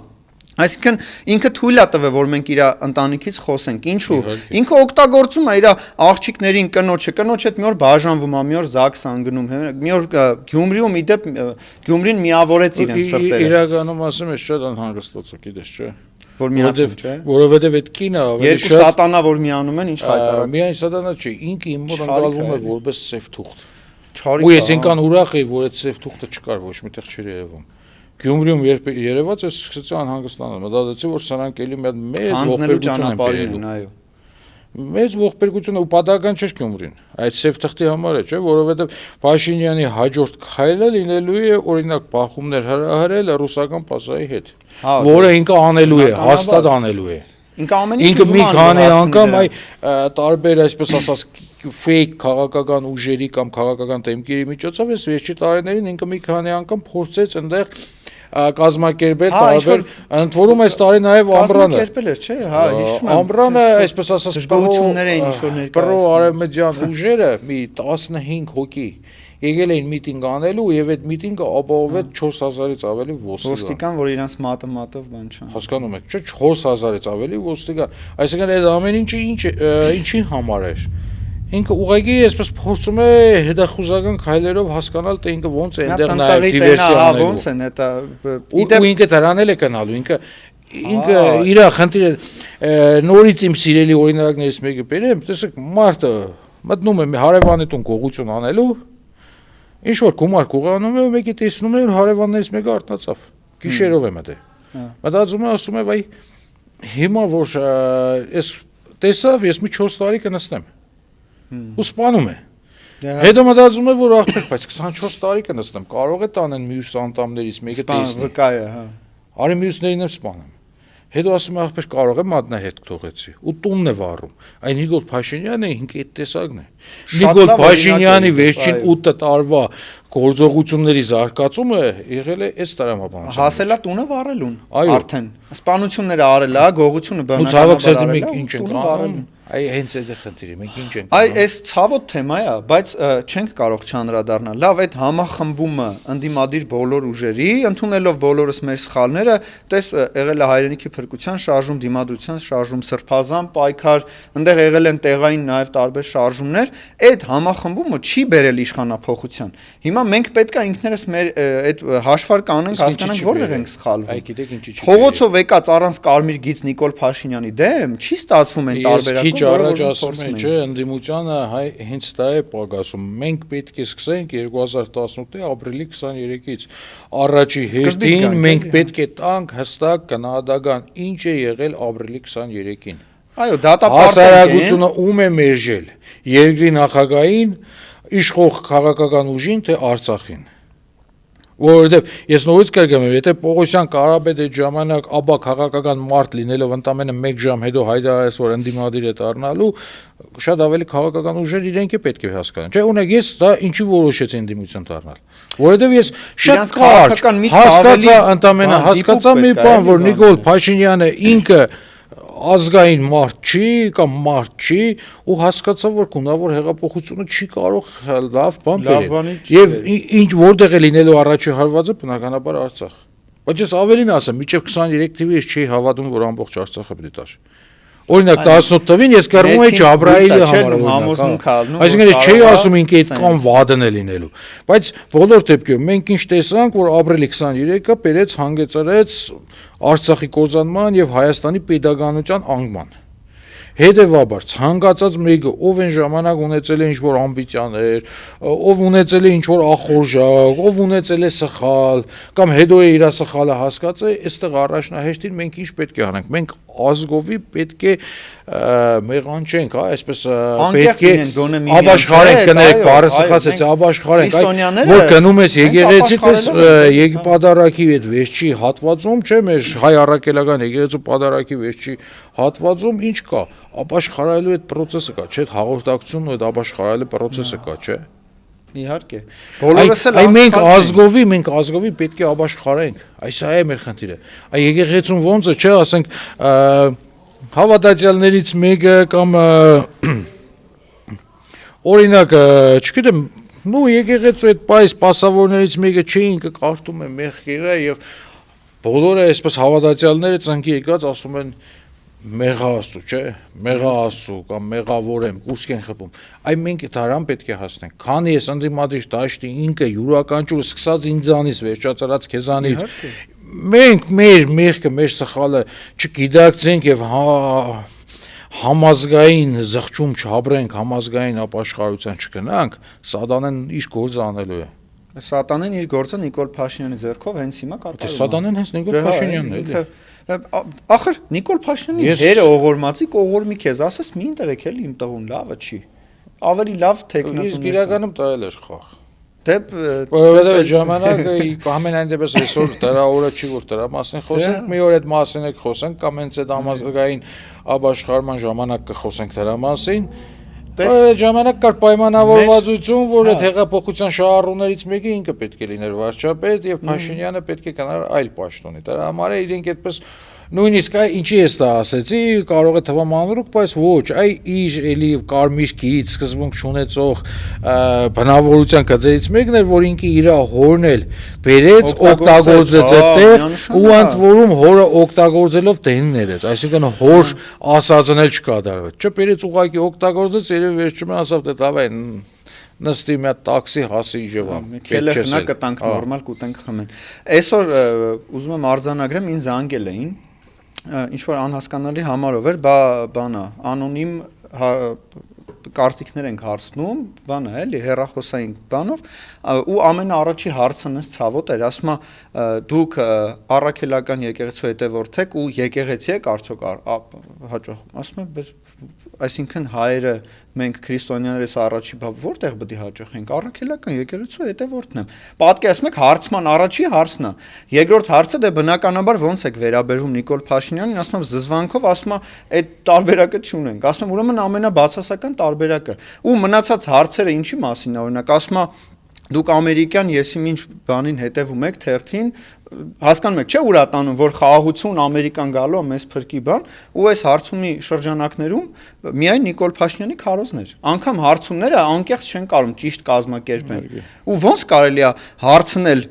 Այսինքն ինքը թույլ է տվել, որ մենք իր ընտանիքից խոսենք, ինչու։ Ինքը օգտագործում է իր աղջիկներին, կնոջը մի օր բաժանվում է, մի օր ԶԱԳՍ անգնում, մի օր Գյումրիում իդեպ Գյումրին միավորեց իրենց սրտերը։ Իրականում ասեմ, ես շատ անհանգստացա, գիտես չէ։ Որ միացում չէ։ Որովհետև այդ կինը ավելի երկու սատանա որ միանում են, ինչ հայտարարում։ Միայն սատանա չէ, ինքը իմ մոտ ընկալվում է որպես սև թուղթ։ Ու ես այնքան ուրախ եի, որ այդ սև թուղթը չկար, ոչ միտեղ չէր երևում։ Գյումրիում երբ երևաց ես սկսեցի անհանգստանալ, մտածեցի որ սրանք էլի մեծ ողբերգություն են, այո։ Մեծ ողբերգություն ու պատահական չէ Գյումրին։ Այդ սև թղթի համար է, չէ, որովհետև Փաշինյանի հաջորդ քայլը լինելու է օրինակ բախումներ հրահրել ռուսական պասայի հետ, որը ինքը անելու է, հաստատ անելու է։ Ինքը մի քանի անգամ այ տարբեր այսպես ասած fake քաղաքական ուժերի կամ քաղաքական դեմքերի միջոցով այս վերջի տարիներին ինքը մի քանի անգամ փորձեց այնտեղ կազմակերպել տարբեր ընդ որում այս տարի նաև ամբրանը կազմակերպել էր, չէ, հա, հիշում եմ։ Ամբրանը այսպես ասած ժողովություններ էին ինչ որ ներկայացնում։ Պրո-արևմտյան ուժերը մի 15 հոգի եկել էին միտինգ անելու եւ այդ միտինգը ապահովեց 4000-ից ավելի ոստիկան, որ իրանց մատով բան չան։ Հասկանում եք, չէ, 4000-ից ավելի ոստիկան։ Այսինքն այդ ամեն ինչը ինչի համար էր։ Ինքը ուղղակի այսպես փորձում է հետախուզական քայլերով հասկանալ, թե ինքը ոնց է այնտեղ նայել դիվերսիա անելու։ Ոնց են դա Ու ինքը դրանել է կնալու, ինքը իր խնդիրը նորից իմ սիրելի օրինակներից մեկը բերեմ, տեսեք, մարդը մտնում է հարևանի տուն գողություն անելու, ինչ որ գումար կողանում է ու մեկի տեսնում է, որ հարևաններից մեկը արթնացավ, գիշերով է մտել։ Մտածում է, ասում է, վայ, հիմա որ ես տեսավ, ես մի 4 տարի կնստեմ։ Ու սպանում է։ Հետո մտածում է, որ ախպեր, բայց 24 տարի կնստեմ, կարող է տանեն մյուս անդամներից մեկը տեսնի։ Վկա է, հա։ Արի մյուսներին եմ սպանում։ Հետո ասում է, ախպեր, կարող է մատնահետ թողեցի։ Ու տունն է վառում։ Այն Նիկոլ Փաշինյանը ինքը այդ տեսակն է։ Նիկոլ Փաշինյանի վերջին 8 տարվա գործողությունների զարգացումը եղել է այս տրամաբանությամբ։ Հասել է տունը վառելուն։ Արդեն սպանությունները արել է, գողությունը բնականաբար արել է։ Ինչ են անում։ Այ հենց այդ է խնդիրը, մենք ինչ ենք անում։ Այս ցավոտ թեմա է, բայց չենք կարող չանդրադառնալ։ Լավ, այդ համախմբումը ընդդիմադիր բոլոր ուժերի, ընդունելով բոլորս մեր սխալները, տես եղել է հայրենիքի փրկության շարժում, դիմադրության շարժում, սրբազան պայքար, այնտեղ եղել են տեղային նաև տարբեր շարժումներ, այդ համախմբումը չի բերել իշխանափոխության։ Հիմա մենք պետք է ինքներս մեր այդ հաշվարկը անենք, հասկանանք որտեղ ենք սխալվում։ Այ գիտեք ինչի՞ չի։ Փողոցով եկած առանց կարմիր գիծ Նիկոլ Փաշինյանի դեմ չի ստացվում այն տարբերակը։ Առաջ ասում է, չէ, ընդդիմությանը հենց դա է պակասում։ Մենք պետք է սկսենք 2018-ի ապրիլի 23-ից։ Առաջի հերթին մենք պետք է տանք հստակ գնահատական, ինչ է եղել ապրիլի 23-ին։ Այո, դատապարտենք։ Հասարակությունը ում է մերժել։ Երկրի նախագահին, իշխող քաղաքական ուժին, թե Արցախին։ Որովհետև ես նորից կրկնում եմ, եթե Պողոսյան Կարապետ այդ ժամանակ աբա քաղաքական մարդ լինելով ընդամենը 1 ժամ հետո հայտարարեց, որ ընդդիմադիր է դառնալու, շատ ավելի քաղաքական ուժեր իրենք է պետք է հասկանան։ Չէ, ունեք, ես դա ինչի որոշեցի ընդդիմություն դառնալ։ Որովհետև ես շատ կարճ հասկացա, ընդամենը հասկացա մի բան, որ Նիկոլ Փաշինյանը ինքը ազգային մարդ չի կամ մարդ չի ու հասկացա, որ գունավոր հեղափոխությունը չի կարող լավ բան բերել։ Եվ ինչ որտեղ է լինելու առաջի հարվածը բնականաբար Արցախ։ Բայց ես ավելին ասեմ, մինչև 23 թվականին ես չի հավատում, որ ամբողջ Արցախը պետք է տար։ Օրինակ 18 թվականին ես կրվում էի Ջաբրայիլի համար։ Այսինքն ես չէի ասում ինքը այդքան վադն է լինելու։ Բայց բոլոր դեպքերում մենք ինչ տեսանք, որ ապրիլի 23-ը բերեց հանգեցրեց Արցախի կորզանման եւ Հայաստանի պետականության անկման։ Հետևաբար ցանկացած մեկը, ով այն ժամանակ ունեցել է ինչ-որ ամբիցիաներ, ով ունեցել է ինչ-որ ախորժակ, ով ունեցել է սխալ, կամ հետո է իր սխալը հասկացել, այստեղ առաջնահերթին մենք ինչ պետք է անենք։ Մենք ազգովի պետք է մեղանչենք, հա, այսպես պետք է ապաշխարենք, կներեք, բառը սխացեց, ապաշխարենք, որ գնում ես եկեղեցի, տես պատարագի այդ վերջի հատվածում, չէ, մեր հայ առաքելական եկեղեցու պատարագի վերջի հատվածում ինչ կա, ապաշխարելու այդ process-ը կա, չէ, հաղորդակցությունն ու այդ ապաշխարելու process-ը կա, չէ։ Իհարկե։ Բոլորս էլ մենք ազգովի պետք է ապաշխարենք։ Այս է մեր խնդիրը։ Այ եկեղեցուն ոնց է, չէ, ասենք հավատացյալներից մեկը կամ օրինակ, չգիտեմ, նու եկեղեցու այդ պայս սպասավորներից մեկը չէ, ինքը կարդում է մեղքերը եւ բոլորը այսպես հավատացյալները ծնկի եկած ասում են մեղա Աստծո, չէ, մեղա Աստծո կամ մեղավոր եմ, կուրսք են խփում։ Այ մենք դրան պետք է հասնենք։ Քանի ես ընդդիմադիր դաշտի ինքը յուրաքանչյուրը սկսած ինձանից վերջացած քեզանից մենք մեր մեղքը, մեր սխալը չգիտակցենք եւ համազգային զղջում չապրենք, համազգային ապաշխարության չգնանք, սատանեն իր գործը անելու է։ Սատանեն իր գործը Նիկոլ Փաշինյանի ձեռքով հենց հիմա կատարում է։ Սատանեն հենց Նիկոլ Փաշինյանն է, էլի։ Ախր Նիկոլ Փաշինյանի հերը ողորմածի կողորմի քեզ, ասես մի ընտրեք էլի իմ տղուն, լավը չի։ Ավելի լավ տեխնացիաներ։ Իսկ իրականում տալ էր խաղ։ Որովհետև ժամանակը ամենայն դեպս այսօր դրա օրը չի որ դրա մասին խոսենք, մի օր այդ մասին եք խոսենք կամ հենց այդ համազգային ապաշխարման ժամանակ կխոսենք դրա մասին։ Ժամանակ կար պայմանավորվածություն, որ այդ հեղափոխության շահառուներից մեկը ինքը պետք է լիներ վարչապետ եւ Փաշինյանը պետք է գնար այլ պաշտոնի։ Դրա համար է իրենք այդպես Նույնիսկ ինչի ես դա ասեցի, կարող է թվա մանրուք, բայց ոչ, իր էլի կարմիր գից սկզբունք չունեցող բնավորության գծերից մեկն էր, որ ինքը իր հորն էլ բերեց, օգտագործեց այդտեղ ու ընդ որում հորը օգտագործելով դեն ներեց, այսինքն հոր ասածն էլ չկատարվեց։ Չէ, բերեց ուղղակի օգտագործեց, երևի վերջում ասավ դե դավայ նստի մի հատ տաքսի հասի ջվամ։ Քելը խնա կտանք նորմալ կուտենք խմեն։ Այսօր ուզում եմ արձանագրեմ, ինձ զանգել էին ինչ որ անհասկանալի համարով էր, բանա անոնիմ կարծիքներ ենք հարցնում, բանա էլի հեռախոսային բանով ու ամենաառաջի հարցն էս ցավոտ էր, ասում դուք առաքելական եկեղեցու հետևորդ եք ու եկեղեցի եք արդյոք հաճախ, ասում եմ, այսինքն հայերը մենք քրիստոնյաներս առաջի բավ որտեղ պետք է հաճախենք առաքելական եկեղեցու հետևորդն եմ պատկերացնում եք հարցման առաջի հարցն է երկրորդ հարցը դե բնականաբար ոնց եք վերաբերվում Նիկոլ Փաշինյանին ասում եմ զզվանքով ասում է այդ տարբերակը չունենք ասում եմ ուրեմն ամենաբացասական տարբերակը ու մնացած հարցերը ինչի մասին է օրինակ ասում է դուք ամերիկյան եսիմ ինչ բանին հետևում եք թերթին հասկանում եք չէ ուր ատանում որ խաղաղություն ամերիկան գալու է մեզ փրկի բան ու այս հարցումի շրջանակներում միայն Նիկոլ Փաշինյանի քարոզներ անգամ հարցումները անկեղծ չեն կարում ճիշտ կազմակերպեն ու ոնց կարելի է հարցնել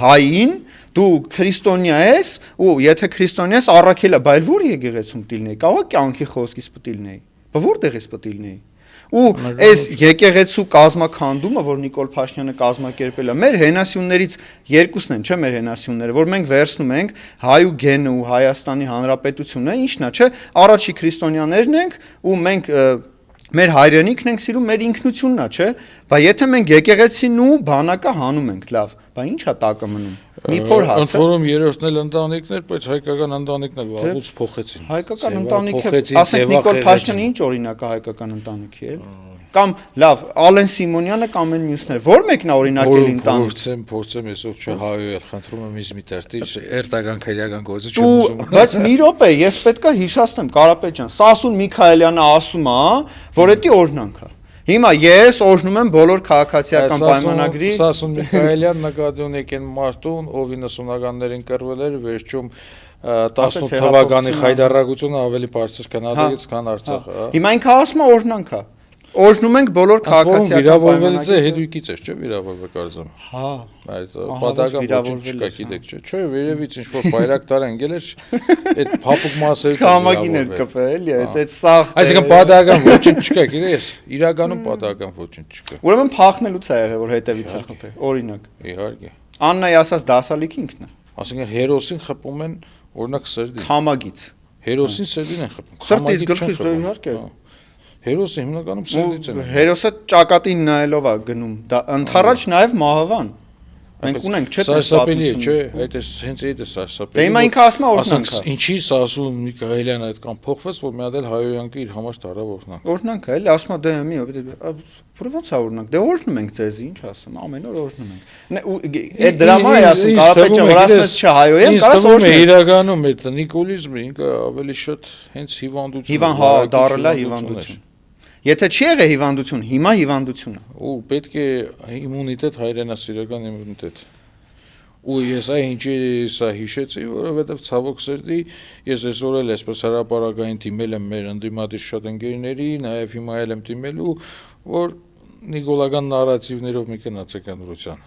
հային դու քրիստոնյա ես ու եթե քրիստոնյա ես առաքելա բայց որ եկեղեցում տիլնեի կարող է կյանքի խոսքից պտիլնեի բայց որտեղից պտիլնեի ու այս եկեղեցու կազմակերպումը, որ Նիկոլ Փաշինյանը կազմակերպել է, մեր հենասյուններից երկուսն են, չէ՞ մեր հենասյունները, որ մենք վերցնում ենք հայ ու գենը ու Հայաստանի Հանրապետությունը, ինչն է, չէ՞, առաջի քրիստոնյաներն ենք ու մենք մեր հայրենիքն ենք սիրում, մեր ինքնությունն է, չէ՞, բայց եթե մենք եկեղեցին ու բանակը հանում ենք, լավ, բայց ի՞նչ է տակը մնում։ Մի փոր հաց։ Ընդ որում երրորդն էլ ընտանիքներ, բայց հայկական ընտանիքն էլ վաղուց փոխեցին։ Հայկական ընտանիքը, ասենք Նիկոլ Փաշինյանը ինչ օրինակ է հայկական ընտանիքի, էլ։ Կամ լավ, Ալեն Սիմոնյանը կամ այն մյուսները, որ մեկն է օրինակել ընտանիք։ Փորձեմ այսօր չհայոյել, խնդրում եմ ինձ մի տերտիր, երթական քրեական գործը չեմ ուզում։ Բայց մի րոպե, ես պետքա հիշացնեմ, Կարապետյան, Սասուն Միքայելյանը ասում է, որ դա օրհնանք է։ Հիմա ես օրհնում եմ բոլոր քաղաքացիական պայմանագրի Սասուն Միքայելյան նկատի ունեք այն մարդուն, ով 90-ականներին կռվել էր, վերջում 18 թվականի խայդարագությունը ավելի բարձր Կանադայից, քան Արցախը։ Հիմա ինքը ասում է օրհնանք է։ Օրհնում ենք բոլոր քաղաքացիական վիրավորվելից է հետույքից էր, չէ՞, վիրավորվել կարծեմ։ Հա։ Այդ պատահական ոչինչ չկա, գիտեք, չէ, վերևից ինչ որ բայրակ տարան գել էր, այդ փափուկ մասերից կամագին էր կպել, էլի, այդ սաղ։ Այսինքն պատահական ոչինչ չկա, գիտես, իրականում պատահական ոչինչ չկա։ Ուրեմն փախնելուց է եղել, որ հետևից է խփել, օրինակ։ Իհարկե։ Աննայի ասած դասալիքը ինքն է։ Ասինքն հերոսին խփում են օրինակ սրդին։ Խամագից։ Հերոսին սրդին են խփում։ Սրտից գլխից իհարկե։ Հերոսը հիմնականում սրտից են։ Հերոսը ճակատին նայելով է գնում։ Դա ընթառաջ նաև մահվան։ Մենք ունենք չէ՞ սարսափելի է, չէ՞, այդ է հենց այդ է սարսափելի։ Դե հիմա ինքը ասում է օրհնանք։ Ինչի Սասուն Միքայելյանը այդքան փոխվեց, որ մի հատ էլ հայոյանքը իր համար տարավ օրհնանք։ Օրհնանք է, էլի ասում է դե մի ո՞նց է օրհնանք։ Դե օրհնում ենք ձեզ, ինչ ասում, ամեն օր օրհնում ենք։ Այդ դրամա է ասում, Կարապետյան, որ ասում ես չհայոյեմ, կարաս օրհնես։ Իրականում այդ նիկոլիզմը ինքը ավելի շատ հենց հիվանդություն։ Հիվան հա դարել է հիվանդություն։ Եթե չի եղել հիվանդություն, հիմա հիվանդություն է։ Ու պետք է իմունիտետ, հայրենասիրական իմունիտետ։ Ու ես ինչի սա հիշեցի, որովհետև ցավոք սրտի ես այսօր էլ այսպես հրապարակային դիմել եմ մեր ընդդիմադիր շատ ընկերների, նաև հիմա էլ եմ դիմելու, որ նիկոլական նարատիվներով մի գնացական դրության,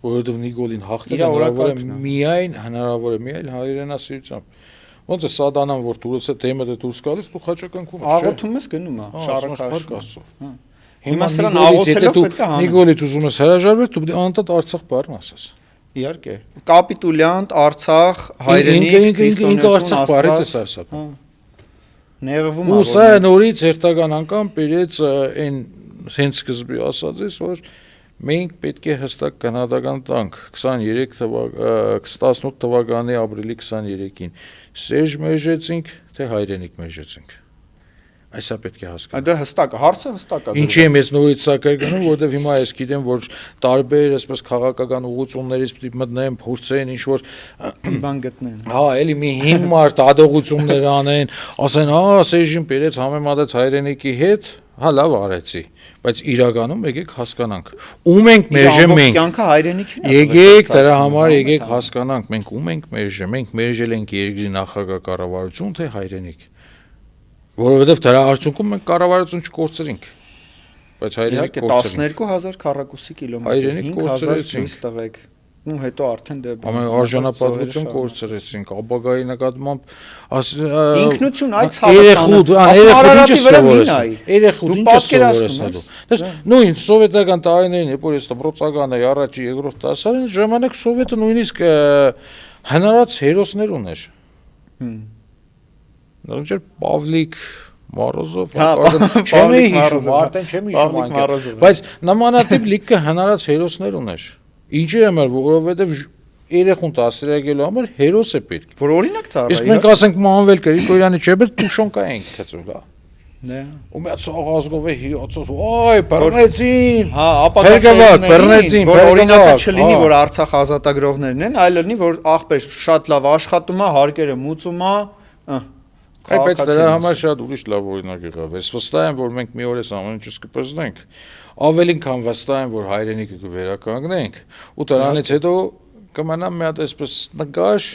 որովհետև Նիկոլին հաղթել հնարավոր է միայն հայրենասիրությամբ։ Ոնց է Սադանան որ դուրս է թեմը դուրս գալիս դու խաչականքում ես աղոթում ես գնում է շարակաշում հիմա սրան աղոթելով պետք է հանես Նիկոլից ուզում ես հրաժարվել դու պետք է անընդհատ Արցախ բառն ասես իհարկե կապիտուլյանտ Արցախ հայրենիք ինքը Արցախ բառից է սարսափում նեղվում է ու սա նորից հերթական անգամ բերեց այն հենց սկզբի ասածից որ մենք պետք է հստակ կանադական տանք 18 թվականի ապրիլի 23-ին Սերժ մեժեցինք, թե հայրենիք մեժեցինք։ Այսա պետք է հասկանալ։ Դա հստակ է, հարցը հստակ է։ Ինչի եմ ես նորից սա կրկնում, որովհետև հիմա ես գիտեմ, որ տարբեր այսպես քաղաքական ուղղություններից պետք է մտնեն, փորձեն ինչ որ բան գտնեն։ Հա, էլի մի հիմար դադողություններ անեն, ասեն, հա, Սերժին բերեց համեմատած հայրենիքի հետ, հա լավ արեցի, բայց իրականում եկեք հասկանանք, ում ենք մերժենք, կյանքը հայրենիքին է, եկեք դրա համար եկեք հասկանանք, մենք ում ենք մերժել, մենք մերժել ենք երկրի նախագահ կառավարություն, թե հայրենիք, որովհետև դրա արդյունքում մենք կառավարություն չկորցրինք, բայց հայրենիք կորցրինք, 12000 քառակուսի կիլոմետր, հայրենիք 5000 լույս տղեկ, ու հետո արդեն դե արժանապատվություն կորցրեցինք, ապագայի նկատմամբ ինքնություն այդ ցավը նույն սովետական տարիներին, երբ որ ես դպրոցական էի, առաջի երկրորդ դասարան, ժամանակ սովետը նույնիսկ հնարած հերոսներ ուներ։ Նրանք էր Պավլիկ Մարոզով, չեմ հիշում, արդեն չեմ հիշում, բայց նմանատիպ լիքը հնարած հերոսներ ուներ։ Ինչի համար, որովհետև երեխուն դասերակելու համար հերոս է պետք։ Որ օրինակ ծառայի։ Իսկ մենք ասենք Մանվել Գրիգորյանի չէ՞, Տուշոնկա ենք գցում, հա։ Դե։ Ու մի ցողազգով է հիացած, այ բռնեցին։ Հա, ապակասային բռնեցին, որ օրինակը չլինի, որ Արցախ ազատագրողներն են, այլ լինի, որ աղբեր շատ լավ աշխատում է, հարկերը մուծում է, Բայց դրա համար շատ ուրիշ լավ օրինակ եղավ։ Ես վստահ եմ, որ մենք մի օր այս ամեն ինչը կպրծնենք։ Ավելին քան վստահ եմ, որ հայրենիքը կվերականգնենք, ու դրանից հետո կմնա մի հատ այսպես նկար,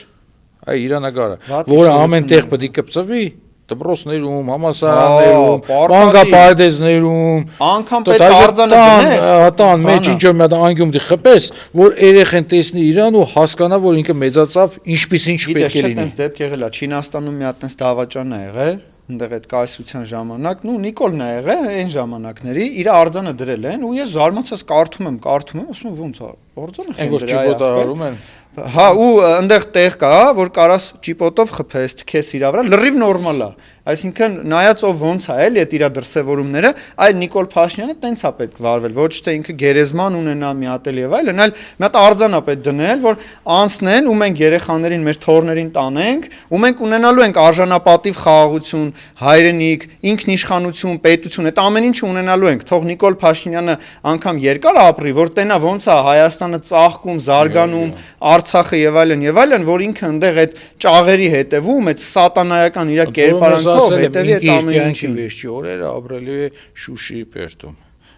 այ իր նկարը, որը ամեն տեղ պետք է կպծվի, դպրոցներում, համալսարաններում, բանկապարտեզներում, անգամ պետք է արձանը դնես, հատան մեջ ինչ որ մի հատ անգյում դի խփես, որ երեխեն տեսնի իրան ու հասկանա, որ ինքը մեծացավ, ինչպիսին չպետք է լինի։ Գիտես, դեպք եղել է Չինաստանում մի հատ տես դավաճան է եղել, այնտեղ այդ կայսրության ժամանակ, ու Նիկոլն է եղել այն ժամանակների, իր արձանը դրել են ու ես զարմացած կարդում եմ, ասում եմ ոնց է, արձանը են դրել են։ Հա, ու այնտեղ տեղ կա, որ կարաս ճիպոտով խփես, թքես իրա վրա, լրիվ նորմալ է։ Այսինքն նայած ով ոնց է էլի այդ իր դրսևորումները, այլ Նիկոլ Փաշինյանը տենց է պետք վարվել, ոչ թե ինքը գերեզման ունենա մի հատ էլ եւ այլն, այլ մի հատ արձան է պետք դնել, որ անցնեն ու մենք երեխաներին մեր թորներին տանենք, ու մենք ունենալու ենք արժանապատիվ խաղաղություն, հայրենիք, ինքնիշխանություն, պետություն, այդ ամեն ինչը ունենալու ենք։ Թող Նիկոլ Փաշինյանը անգամ երկար ապրի, որ տենա ոնց է Հայաստանը ծաղկում, զարգանում, Արցախը եւ այլն, որ ինքը այնտեղ այդ ճաղերի հետևում, այդ սատանայական իր կերպարանքով հետևի այդ ամեն ինչին վերջի օրերը ապրելու է Շուշիի Պերտում։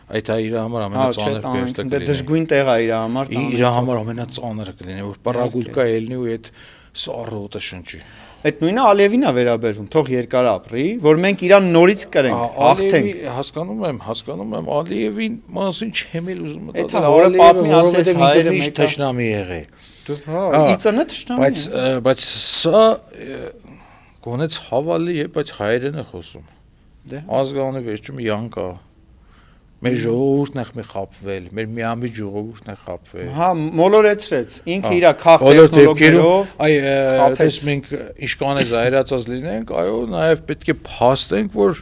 Այդ է իր համար ամենածանր Պերտը կլինի։ Դե դժգույն տեղ է իր համար։ Իր համար ամենածանրը կլինի, որ պարագուլկա ելնի ու այդ սառոտը շնչի։ Այդ նույնը Ալիևին է վերաբերվում, թող երկար ապրի, որ մենք իրան նորից կրենք, հաղթենք։ Հասկանում եմ, Ալիևին մասին չեմ էլ ուզում մտածել։ Այդ որը պատմի ասես հայերը մեկ թշնամի եղե։ Հա, իծնը թշնամի։ Բայց սա գոնեց հավալի է, բայց հայերեն է խոսում։ Դե ազգանունի վերջում յանք է։ Մեր ժողովուրդն է խապվել, մեր միամիտ ժողովուրդն է խապվել։ Հա, մոլորեցրեց, ինքը իր քաղ տեխնոլոգիերով, այ մենք իշքան է զայրացած լինենք, այո, նաև պետք է փաստենք, որ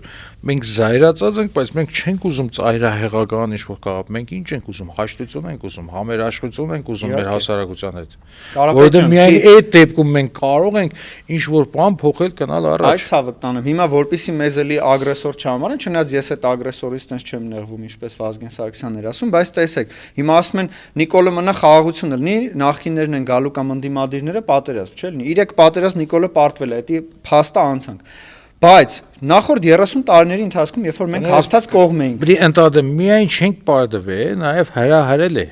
մենք զայրացած ենք, բայց մենք չենք ուզում ծայրահեղական ինչ-որ կապ, մենք ինչ ենք ուզում, հաշտություն ենք ուզում, համերաշխություն ենք ուզում մեր հասարակության հետ։ Որովհետև միայն այդ դեպքում մենք կարող ենք ինչ-որ բան փոխել գնալ առաջ։ Այդ ցավը տանեմ։ Հիմա որպեսի մեզ էլի ագրեսոր չհամարեն, չնայած ես այդ ագրեսորից տենց չեմ նեղվում, ինչպես Վազգեն Սարգսյանն էր ասում, բայց տեսեք, հիմա ասում են Նիկոլը մնա խաղաղությունը լինի, նախկիններն են գալու կամ ընդդիմադիրները պատերազմ, չէ՞ լինի։ Իրեք պատերազմ Նիկոլը պարտվել է, դա փաստը անցանք։ Բայց նախորդ 30 տարիների ընթացքում, երբ որ մենք հաղթած կողմ էինք, բրի ընդհանրապես միայն չենք պարտվել, նաև հրահրել է։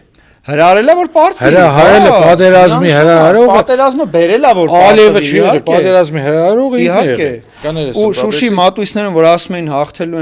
Հրահրել է որ պարտվի։ Հրահրել է պատերազմի հրահրողը։ Պատերազմը բերել է որ Ալիևը չի եղել, պատերազմի հրահրողը իհարկե։ Ու Շուշի մատույցներն որ ասում էին հաղթելու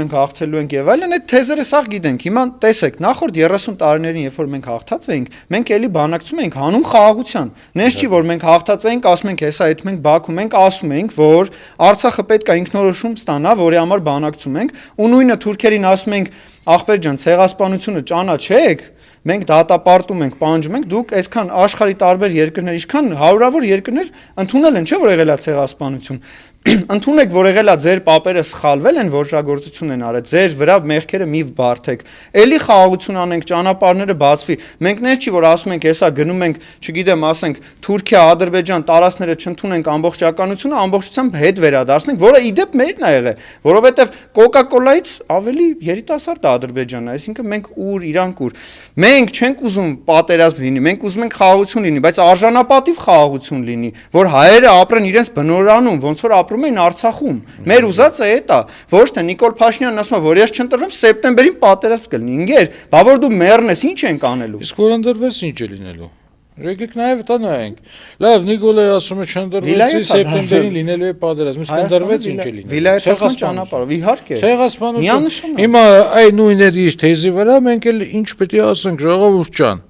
ենք եւ այլն, այդ թեզերը սաղ գիտենք։ Հիմա տեսեք, նախորդ 30 տարիներին, երբ որ մենք հաղթած էինք, մենք էլի բանակցում էինք հանուն խաղաղության։ Նես չի որ մենք հաղթած էինք, ասում ենք հեսա այդ մենք Բաքու մենք ասում ենք, որ Արցախը պետք է ինքնորոշում ստանա, որի համար բանակցում ենք, ու նույնը թուրքերին ասում ենք, ախպեր ջան, ցեղասպանությունը ճանաչեք, մենք դատապարտում ենք, պանջում ենք, դուք այսքան աշխարհի տարբեր երկրներ, ինչքան հարյուրավոր երկրներ ընդունել են, չէ՞ որ եղել է ցեղասպանություն։ Ընդունեք, որ եղել է ձեր պապերը սխալվել են, որջագործություն են արել, ձեր վրա մեղքերը մի բարթեք։ Էլի խաղաղություն անենք, ճանապարհները բացվի։ Մենք նես չի որ ասում ենք, հեսա գնում ենք, չգիտեմ, ասենք Թուրքիա, Ադրբեջան տարածքները չընդունենք ամբողջականությունը, ամբողջությամբ հետ վերադարձնենք, որը իդեպ մերն է եղել, որովհետև Coca-Cola-ից ավելի երիտասարդ է Ադրբեջանը, այսինքն մենք ուր, իրանք ուր։ Մենք չենք ուզում պատերազմ լինի, մենք ուզում ենք խաղաղություն լինի, բայց արժանապատիվ խաղաղություն լինի, որ հայերը ապրեն իրենց բնորանում, ոնց որ ապրում էին Արցախում։ Մեր ուզածը է դա, ոչ թե Նիկոլ Փաշինյանն ասում է, որ ես չընտրվեմ, սեպտեմբերին պատերազմ կլինի։ Ինգեր, բա որ դու մեռնես, ինչ ենք անելու։ Իսկ որ ընտրվեց ինչ է լինելու։ Եկեք նաև դա նայենք։ Լավ, Նիկոլը ասում է չընտրվեցի, սեպտեմբերին լինելու է պատերազմ, իսկ ընտրվեց ինչ է լինելու։ Վիլայեթական ճանապարհով, իհարկե։ Ցեղասպանություն։ Հիմա այն նույնն է իր թեզի վրա, մենք էլ ինչ պետք է ասենք, ժողովուրդ ջան։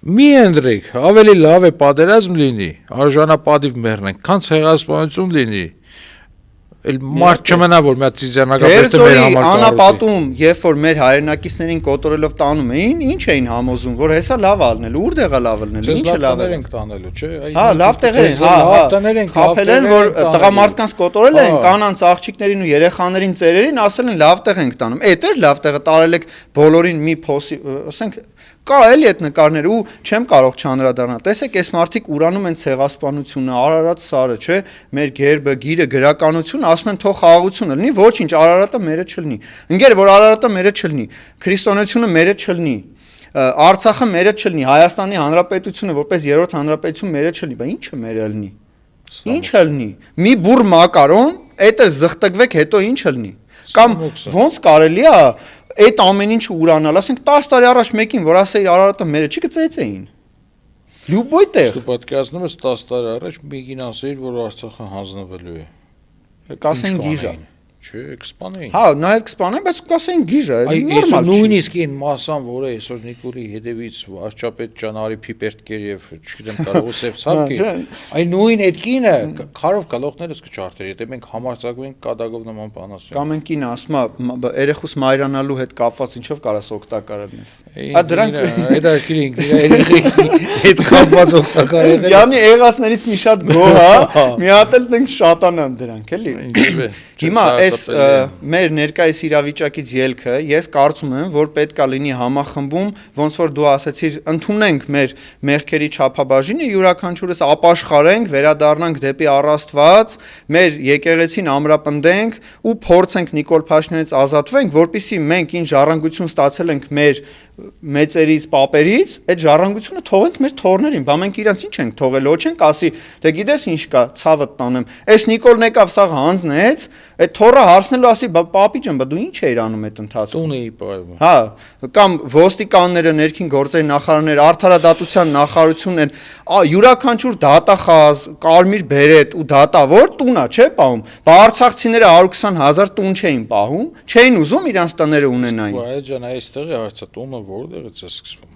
Մի ընտրեք, ավելի լավ է պատերազմ լինի, արժանապատիվ մեռնենք, քան ցեղասպանություն լինի։ Էլ մարդ չմնա որ մի հատ ծիզանագապեստը մեր համար կառուցի։ Անապատում, երբ որ մեր հայրենակիցներին կոտորելով տանում էին, ինչ էին համոզում, որ հեսա լավ ալնելու, ուր դեղա լավ ալնելու, ինչ է լավ ենք տանելու, չէ։ Հա, լավ տեղեր են, լավ տներ ենք, խափել են, որ տղամարդկանց կոտորել են, կանանց, աղջիկներին ու երեխաներին, ծերերին, ասել են լավ տեղ ենք տանում։ Էդ էր լավ տեղը տարել եք բոլորին մի փոսի, ասենք կա էլի այդ նկարները ու չեմ կարող չանդրադառնալ։ Տեսեք, այս մարդիկ ուրանում են ցեղասպանությունը, Արարատ սարը, չէ, մեր գերբը, գիրը, գրականությունը, ասում են թող խաղաղությունը լինի, ոչինչ, Արարատը մերը չլինի։ Ընկեր, որ Արարատը մերը չլինի, քրիստոնեությունը մերը չլինի, Արցախը մերը չլինի, Հայաստանի Հանրապետությունը որպես երրորդ հանրապետություն մերը չլինի, բա ինչը մերը լինի։ Ինչը լինի։ Մի բուռ մակարոն, այդ է զղտկվեք, հետո ինչը լինի։ Կամ ոնց կարելի է այդ ամեն ինչը ուրանալ, ասենք 10 տարի առաջ մեկին, որ ասեիր Արարատը մերը չի կծեծեին։ Լյուբոյ տեղ։ Դու պատկերացնում ես 10 տարի առաջ մեկին ասեիր, որ Արցախը հանձնվելու է։ Կասեն գիժա։ Չէ, կսպանեին։ Հա, նաև կսպանեն, բայց կասեն գիժա, այ այսօր նույնիսկ այն մասան, որը այսօր Նիկոլի հետևից վարչապետ ջան Արիփի Պերտկեր եւ չգիտեմ Կարողոսեվ Սարգի, այն նույն այդ կինը քարով գալողներս կչարտեր, եթե մենք համարձակվենք կադագով նման բան ասենք։ Կամ այն կինը ասում է երեխուս մայրանալու հետ կապված ինչով կարաս օգտակար լինես։ Ա դրանք այդ արկիր ինքն այդ կապված օգտակար եղել։ Յանի եղածներից մի շատ գոհ է, մի հատ էլ դենք շատանան դրանք, էլի։ Հիմա այս մեր ներկայիս իրավիճակից ելքը ես կարծում եմ, որ պետք է լինի համախմբում, ոնց որ դու ասացիր, ընդունենք մեր մեղքերի չափաբաժինը, յուրաքանչյուրս ապաշխարենք, վերադառնանք դեպի առաստված, մեր եկեղեցին ամրապնդենք ու փորձենք Նիկոլ Փաշինյանից ազատվենք, որպեսզի մենք ինչ ժառանգություն ստացել ենք մեր մեծերից, պապերից, այդ ժառանգությունը թողենք մեր թորներին, բա մենք իրանց ինչ ենք թողել, ոչ ենք ասի, դե գիտես ինչ կա, ցավը տանեմ։ Այս Նիկոլն եկավ սաղ հանձնեց, այդ թորը հարցնելու ասի, բա պապի ջան, բա դու ինչ էիր անում այդ ընթացքում։ Տուն էի պայում։ Հա, կամ ոստիկանները, ներքին գործերի նախարարները, արդարադատության նախարարությունն են, յուրաքանչյուր դատախազ, կարմիր բերետ ու դատավոր տունա, չէ՞ պահում։ Բա արցախցիները 120,000 տուն չէին պահում, չէին ուզում իրանց տները ունենային։ Բայց ջան, այստեղ է հարցը, տունը որտեղից է սկսվում։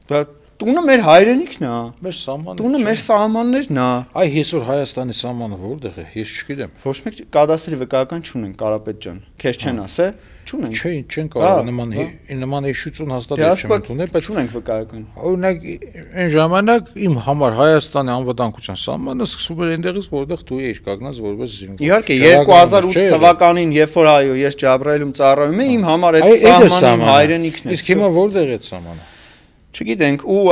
Բա տունը մեր հայրենիքն է։ Մեր սահմանը։ Տունը մեր սահմաններն է։ Այ այսօր Հայաստանի սահմանը որտեղ է, ես չգիտեմ։ Ոչ մեկ կադաստրի վկայական չունեն, Կարապետ ջան։ Քեզ չեն ասե, չունենք։ Չէ, չեն կարող նման հիշություն հաստատել չեմ ընդունել, բայց չունենք վկայական։ Օրինակ, այն ժամանակ իմ համար Հայաստանի անվտանգության սահմանը սկսվում էր այնտեղից, որտեղ դու էիր կանգնած որպես զինվոր։ Իհարկե 2008 թվականին, երբ որ այո, ես Ջաբրայելում ծառայում եմ, իմ համար այդ սահմանը հայրենիքն է։ Իսկ հիմա որտեղ է սահմանը։ Չգիտենք, ու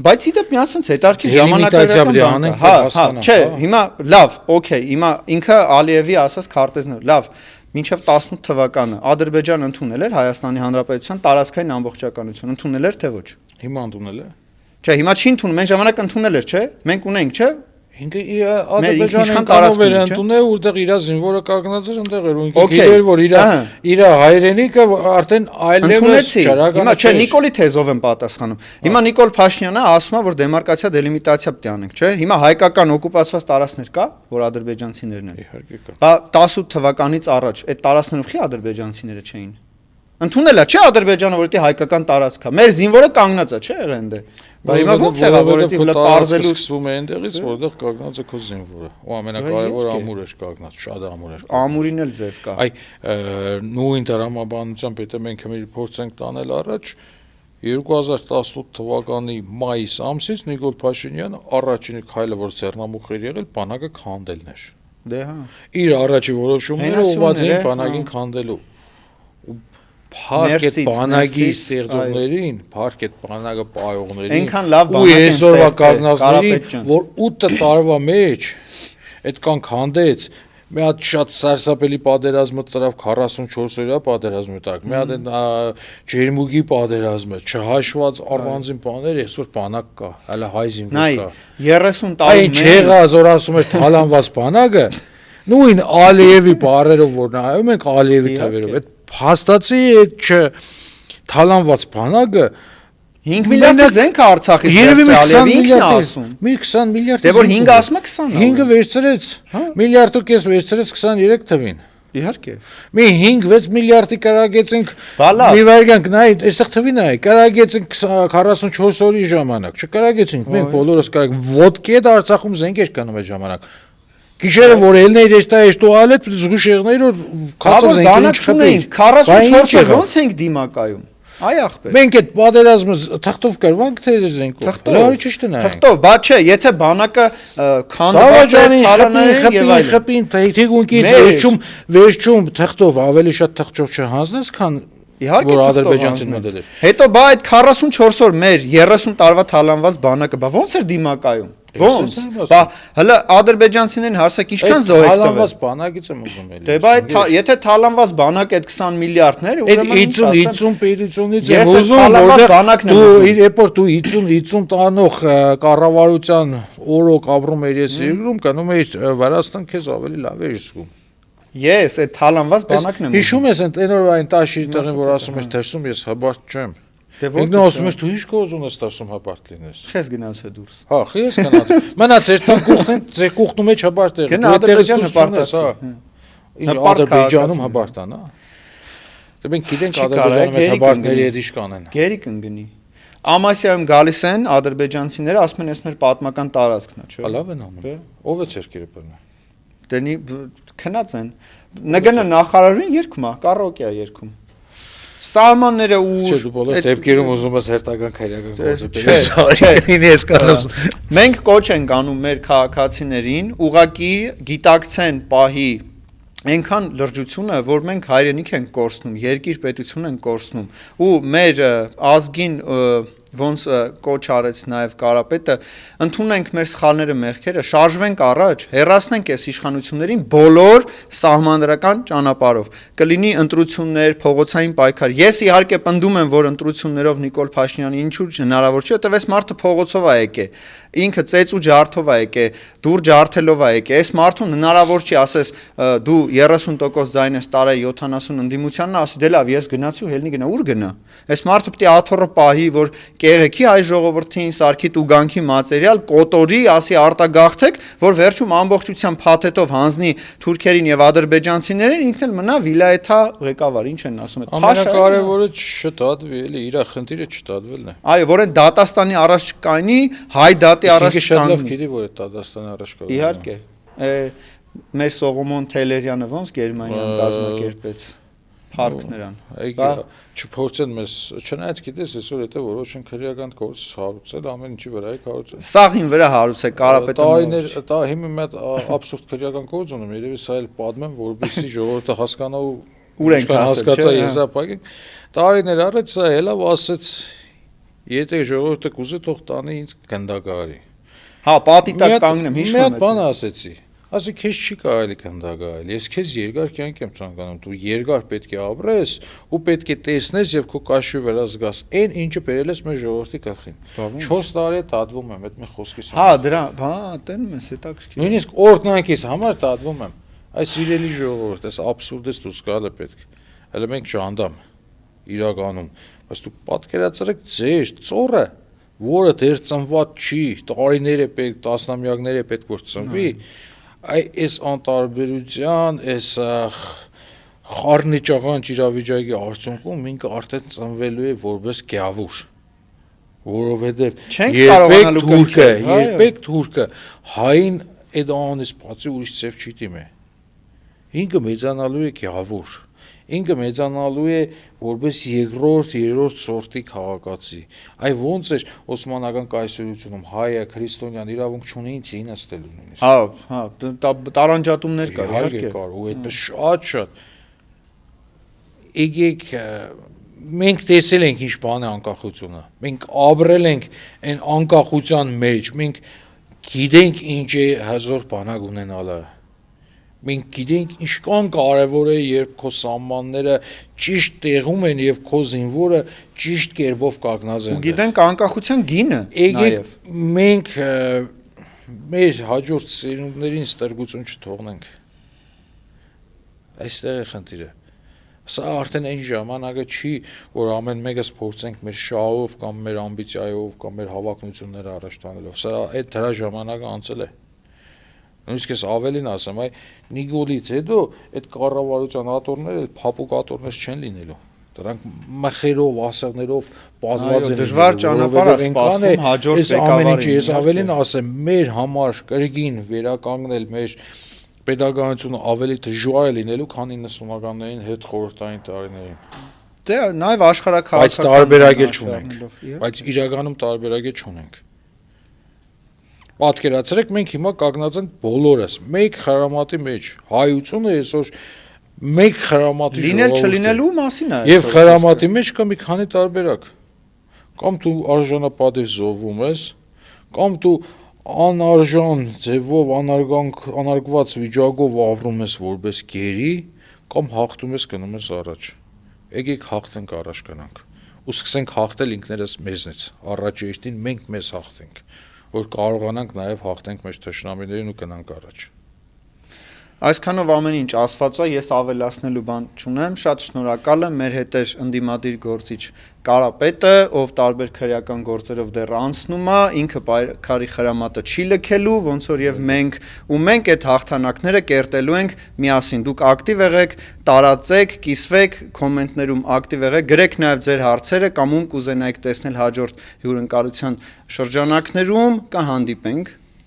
բայց իդեպ միացած հետարքի ժամանակավորական բան։ Հա, չէ, հիմա լավ, օքեյ, հիմա ինքը Ալիևի ասած քարտեզներ, լավ, մինչև 18 թվականը Ադրբեջան ընդունել էր Հայաստանի Հանրապետության տարածքային ամբողջականություն, ընդունել էր թե ոչ։ Հիմա ընդունել է։ Չէ, հիմա չի ընդունում, այն ժամանակ ընդունել էր, չէ։ Մենք ունենք, չէ։ Ինքը Ադրբեջանը կարող էր ընդունել, որտեղ իր զինվորը կանգնած էր այնտեղ էր, ու ինքը գիտեր, որ իր հայրենիքը արդեն այլևս չարական չէ։ Հիմա չէ, Նիկոլի թեզով եմ պատասխանում։ Հիմա Նիկոլ Փաշինյանը ասում է, որ դեմարկացիա դելիմիտացիա պետք է անենք, չէ։ Հիմա հայկական օկուպացված տարածքներ կա, որ ադրբեջանցիներն են։ Իհարկե կա։ Բա 18 թվականից առաջ այդ տարածքներում խի ադրբեջանցիները չէին։ Ընդունել է, չէ, Ադրբեջանը, որտեղ հայկական տարածք է։ Մեր զինվորը կանգնած է, չէ, այնտեղ։ Բա հիմա ո՞նց եղավ, որովհետև լապարզելու սկսվում է այնտեղից, որտեղ կանգնած է քո զինվորը։ Ու ամենակարևորը ամուր է կանգնած, շատ ամուր է։ Ամուրին էլ ձև կա։ Այ նույն տրամաբանությամբ եթե մենք մի փորձ ենք տանել առաջ 2018 թվականի մայիս ամսից Նիկոլ Փաշինյանը առաջին քայլը, որ ձեռնամուխ էր եղել, բանակը քանդելն էր։ Դե հա։ Իր առաջի որոշումները ուղղված էին բանակին քանդելու։ Փառք այդ բանակի ստեղծողներին, փառք այդ բանակը պայողներին։ Այնքան լավ բանակ են ստեղծել կառնածներին, որ 8 տարվա մեջ այդքան քանդեց։ Մի հատ շատ սարսափելի պատերազմը ծրավ 44 օրյա պատերազմի տակ։ Մի հատ ջերմուկի պատերազմը, չհաշված առանձին բաներ, այսօր բանակ կա, հələ հայ զինվոր կա։ 30 տարի Այն չեղած որ ասում էր թալանված բանակը, նույն Ալիևի բառերով որ նայում ենք Ալիևի թվերով, այդ փաստացի այդ թալանված բանակը 5 միլիարդ զենք է Արցախից վերցրել, ինքն է ասում։ Մի 20 միլիարդ։ Դե որ 5-ը ասում է 20-ը։ 5-ը վերցրեց, միլիարդ ու կես վերցրեց 23 թվին։ Իհարկե։ Մի 5-6 միլիարդի կարագեցինք։ Բալա։ Մի վայրկյանք նայ, այստեղ թվի նայ, կարագեցինք 44 օրի ժամանակ, չկարագեցինք, մենք բոլորս կարագ ոդկե դա Արցախում զենք էր կանում այդ ժամանակ։ Գիշերը որ ելներ էստա էստուալետ զգուշեղներ որ քացը զենքերին չխփեին 44 օր ոնց ենք դիմակայում այ ախպեր մենք այդ պատերազմը թղթով կրվանք թե զենքով լավ ճիշտ է նայ թղթով բա չէ եթե բանակը քանդված է թալաներին եւ այլն խփին թեգունքից վերջում թղթով ավելի շատ թղթով չհանձնես քան որ ադրբեջանցին մտել էր հետո բա այդ 44 օր մեր 30 տարվա թալանված բանակը բա ոնց էր դիմակայում Ոնց բա հələ ադրբեջանցիներին հասակ ինչքան զոհ եք տվել թալանված բանակից եմ ուզում էլի դե բա եթե թալանված բանակ այդ 20 միլիարդներ ուրեմն 50 պերիցոնից եմ ուզում որտեղ դու երբ դու 50 տանող կառավարության օրոք ապրում ես ես երկրում կանում ես Վրաստան քեզ ավելի լավ է զգում Ես այդ թալանված բանակն եմ հիշում ես այն օրվա այն տաշի տեղին որ ասում ես դերսում ես հբարտ չեմ Ինքն ասում ես դու ինչ կոզուն ես տասում հաբարտ լինես։ Քեզ գնաց է դուրս։ Հա, քեզ գնաց։ Մնաց էր տան կուխտեն, ձեր կուխտու մեջ հաբարտ էր։ Գնա Ադրբեջանը հաբարտաց, հա։ Ադրբեջանում հաբարտան, հա։ Դե մենք գիտենք Ադրբեջանում հաբարտների հետ ինչ կանեն։ Գերի կընկնի։ Ամասիայում գալիս են ադրբեջանցիները, ասում են, «Էս մեր պատմական տարածքն է», չէ՞։ Լավ են անում։ Ով է ցերկերը բռնել։ Դենի քնած են։ Նգնը նախարարին երգում է, կարոկե է երգում։ Սահմանները ու Չէ, դու բոլոր դեպքերում ուզում ես հերթական քայլական գործը։ Մենք կոչ ենք անում մեր քաղաքացիներին ուղակի գիտակցեն պահի այնքան լրջությունը, որ մենք հայրենիք ենք կորցնում, երկիր պետություն ենք կորցնում ու մեր ազգին ոնց կոչ արեց նաև Կարապետը ընդունենք մեր սխալները մեղքերը շարժվենք առաջ հեռացնենք այս իշխանություններին բոլոր սահմանադրական ճանապարհով կլինի ընտրություններ փողոցային պայքար ես իհարկե պնդում եմ որ ընտրություններով Նիկոլ Փաշինյանի ինչու հնարավոր չէ որտեվ այս մարդը փողոցով է եկե ինքը ծեծ ու ջարդով է եկե դուր ջարդելով է եկե այս մարդուն հնարավոր չի ասես դու 30% ձայն ես տարա 70 ընդդիմությանն ասի դե լավ ես գնացի ու հելնի գնա ուր գնա այս մարդը պետք է աթոռը պահի որ Կեղեքի այ ժողովրդին սարքի տուգանքի մատերիալ կոտորի ասի արտագաղթեք որ վերջում ամբողջությամբ փաթեթով հանձնի թուրքերին եւ ադրբեջանցիներին ինքն էլ մնա վիլայեթա ղեկավար ինչ են ասում այդ ամենակարևորը չտատվի էլի իր խնդիրը չտատվելն է այո որ այն դատաստանի առաջ կայնի հայ դատի առաջ կայնի գիտի որ այդ դատաստանի առաջ կայնի իհարկե մեր Սողոմոն Թելերյանը ոնց Գերմանիան կազմակերպեց Փառք նրան չփորձեն մեզ չնայած գիտես այսօր եթե որոշ են քրեական գործ հարուցել ամեն ինչի վրա է հարուցել սաղին վրա հարուցել Կարապետը դա հիմա մեծ абսուրդ քրեական գործ ունեմ երևի սա էլ պատմեմ որպեսզի ժողովուրդը հասկանա ու ուր ենք հասկացա եզրափակենք տարիներ առաջ սա հելավ ասեց եթե ժողովուրդը կուզի թող տանի ինձ գնդակարի հա պատի տակ կանգնեմ հիշում եմ մի հատ բան ասեցի Ասի քեզ չի կարելի կնդակայել, ես քեզ երկար կյանք եմ ցանկանում, դու երկար պետք է ապրես ու պետք է տեսնես եւ քո կաշվի վրա զգաս, այն ինչը բերել ես մեր ժողովրդի գլխին։ 4 տարի դատվում եմ այդ մի խոսքից։ Հա, դրա, հա, տենում ես, հետաքրքիր։ Նույնիսկ օրդնանքից համար դատվում եմ։ Այս իրելի ժողովուրդ, այս абսուրդից դուրս գալը պետք։ Հələ մենք չանդամ իրականում, բայց դու պատկերացրեք ձեր ծորը, որը դեռ ծնված չի, տարիներ է պետք, տասնամյակներ է պետք որ ծնվի։ Այս անտարբերության, այս խառնի ճաղանջ իրավիճակի արդյունքում ինքը արդեն ծնվելու է որպես գավուր, որովհետև երբեք թուրքը հային այդ անից բացի ուրիշ ծև չի դիմե, ինքը մեծանալու է գավուր, ինքը մեծանալու է որպես երկրորդ, երրորդ սորտի քաղաքացի, այ ոնց էր Օսմանական կայսրությունում հայը, քրիստոնյան իրավունք չունեին ցին աստելու նույնիսկ։ Հա, տարանջատումներ կար, իհարկե կար, ու այդպես շատ եկեք մենք տեսել ենք ինչ բան է անկախությունը, մենք ապրել ենք այն անկախության մեջ, մենք գիտենք ինչ է հզոր բանակ ունենալը Մենք գիտենք ինչքան կարևոր է երբ քո սահմանները ճիշտ տեղում են եւ քո զինվորը ճիշտ կերպով կանգնած են։ Ու գիտենք անկախության գինը նաեւ։ Մենք մեր հաջորդ սերունդներին ստրգություն չթողնենք։ Այստեղ է խնդիրը։ Սա արդեն այն ժամանակը չի, որ ամեն մեկս փորձենք մեր շահով կամ մեր ամբիցիայով կամ մեր հավակնությունները առաջ տանելով։ Սա այդ դրա ժամանակը անցել է։ Նույնիսկ ես ավելին ասեմ, այ Նիկոլից հետո այդ կառավարության աթոռները, այդ փափուկ աթոռներ չեն լինելու։ Դրանք մխերով, ասեղներով պատված են։ Դժվար ճանապարհ է սպասվում հաջորդ ղեկավարին։ Ես ավելին ասեմ, մեր համար կրկին վերականգնել մեր պետականությունը ավելի դժվար է լինելու, քան 90-ականներին հետ խորհրդային տարիներին։ Դե նաև աշխարհակաղակական Բայց տարբերակ չունենք։ Բայց իրականում տարբերակ չունենք։ Պատկերացրեք, մենք հիմա կանգնած ենք բոլորս մեկ խրամատի մեջ։ Հայությունը այսօր մեկ խրամատի լինել չլինելու մասին է։ Եվ խրամատի մեջ կա մի քանի տարբերակ։ Կամ դու արժանապատիվ զոհվում ես, կամ դու անարժան ձևով անարգված վիճակով ապրում ես որպես գերի, կամ հաղթում ես գնում ես առաջ։ Եկեք հաղթենք առաջ գնանք։ Ու սկսենք հաղթել ինքներս մեզնից։ Առաջեշտին մենք մեզ հաղթենք, որ կարողանանք նաև հաղթենք մեր թշնամիներին ու գնանք առաջ։ Այսքանով ամեն ինչ ասված է, ես ավելացնելու բան չունեմ, շատ շնորհակալ եմ, մեր հետ էր ընդդիմադիր գործիչ Կարապետը, ով տարբեր քրեական գործերով դեռ անցնում է, ինքը պայքարի խրամատը չի լքելու, ոնց որ եւ մենք այդ հաղթանակները կերտելու ենք միասին։ Դուք ակտիվ եղեք, տարածեք, կիսվեք, կոմենտներում ակտիվ եղեք, գրեք նաեւ ձեր հարցերը կամ ում կուզենայիք տեսնել հաջորդ հյուրընկալության շրջանակներում, կհանդիպենք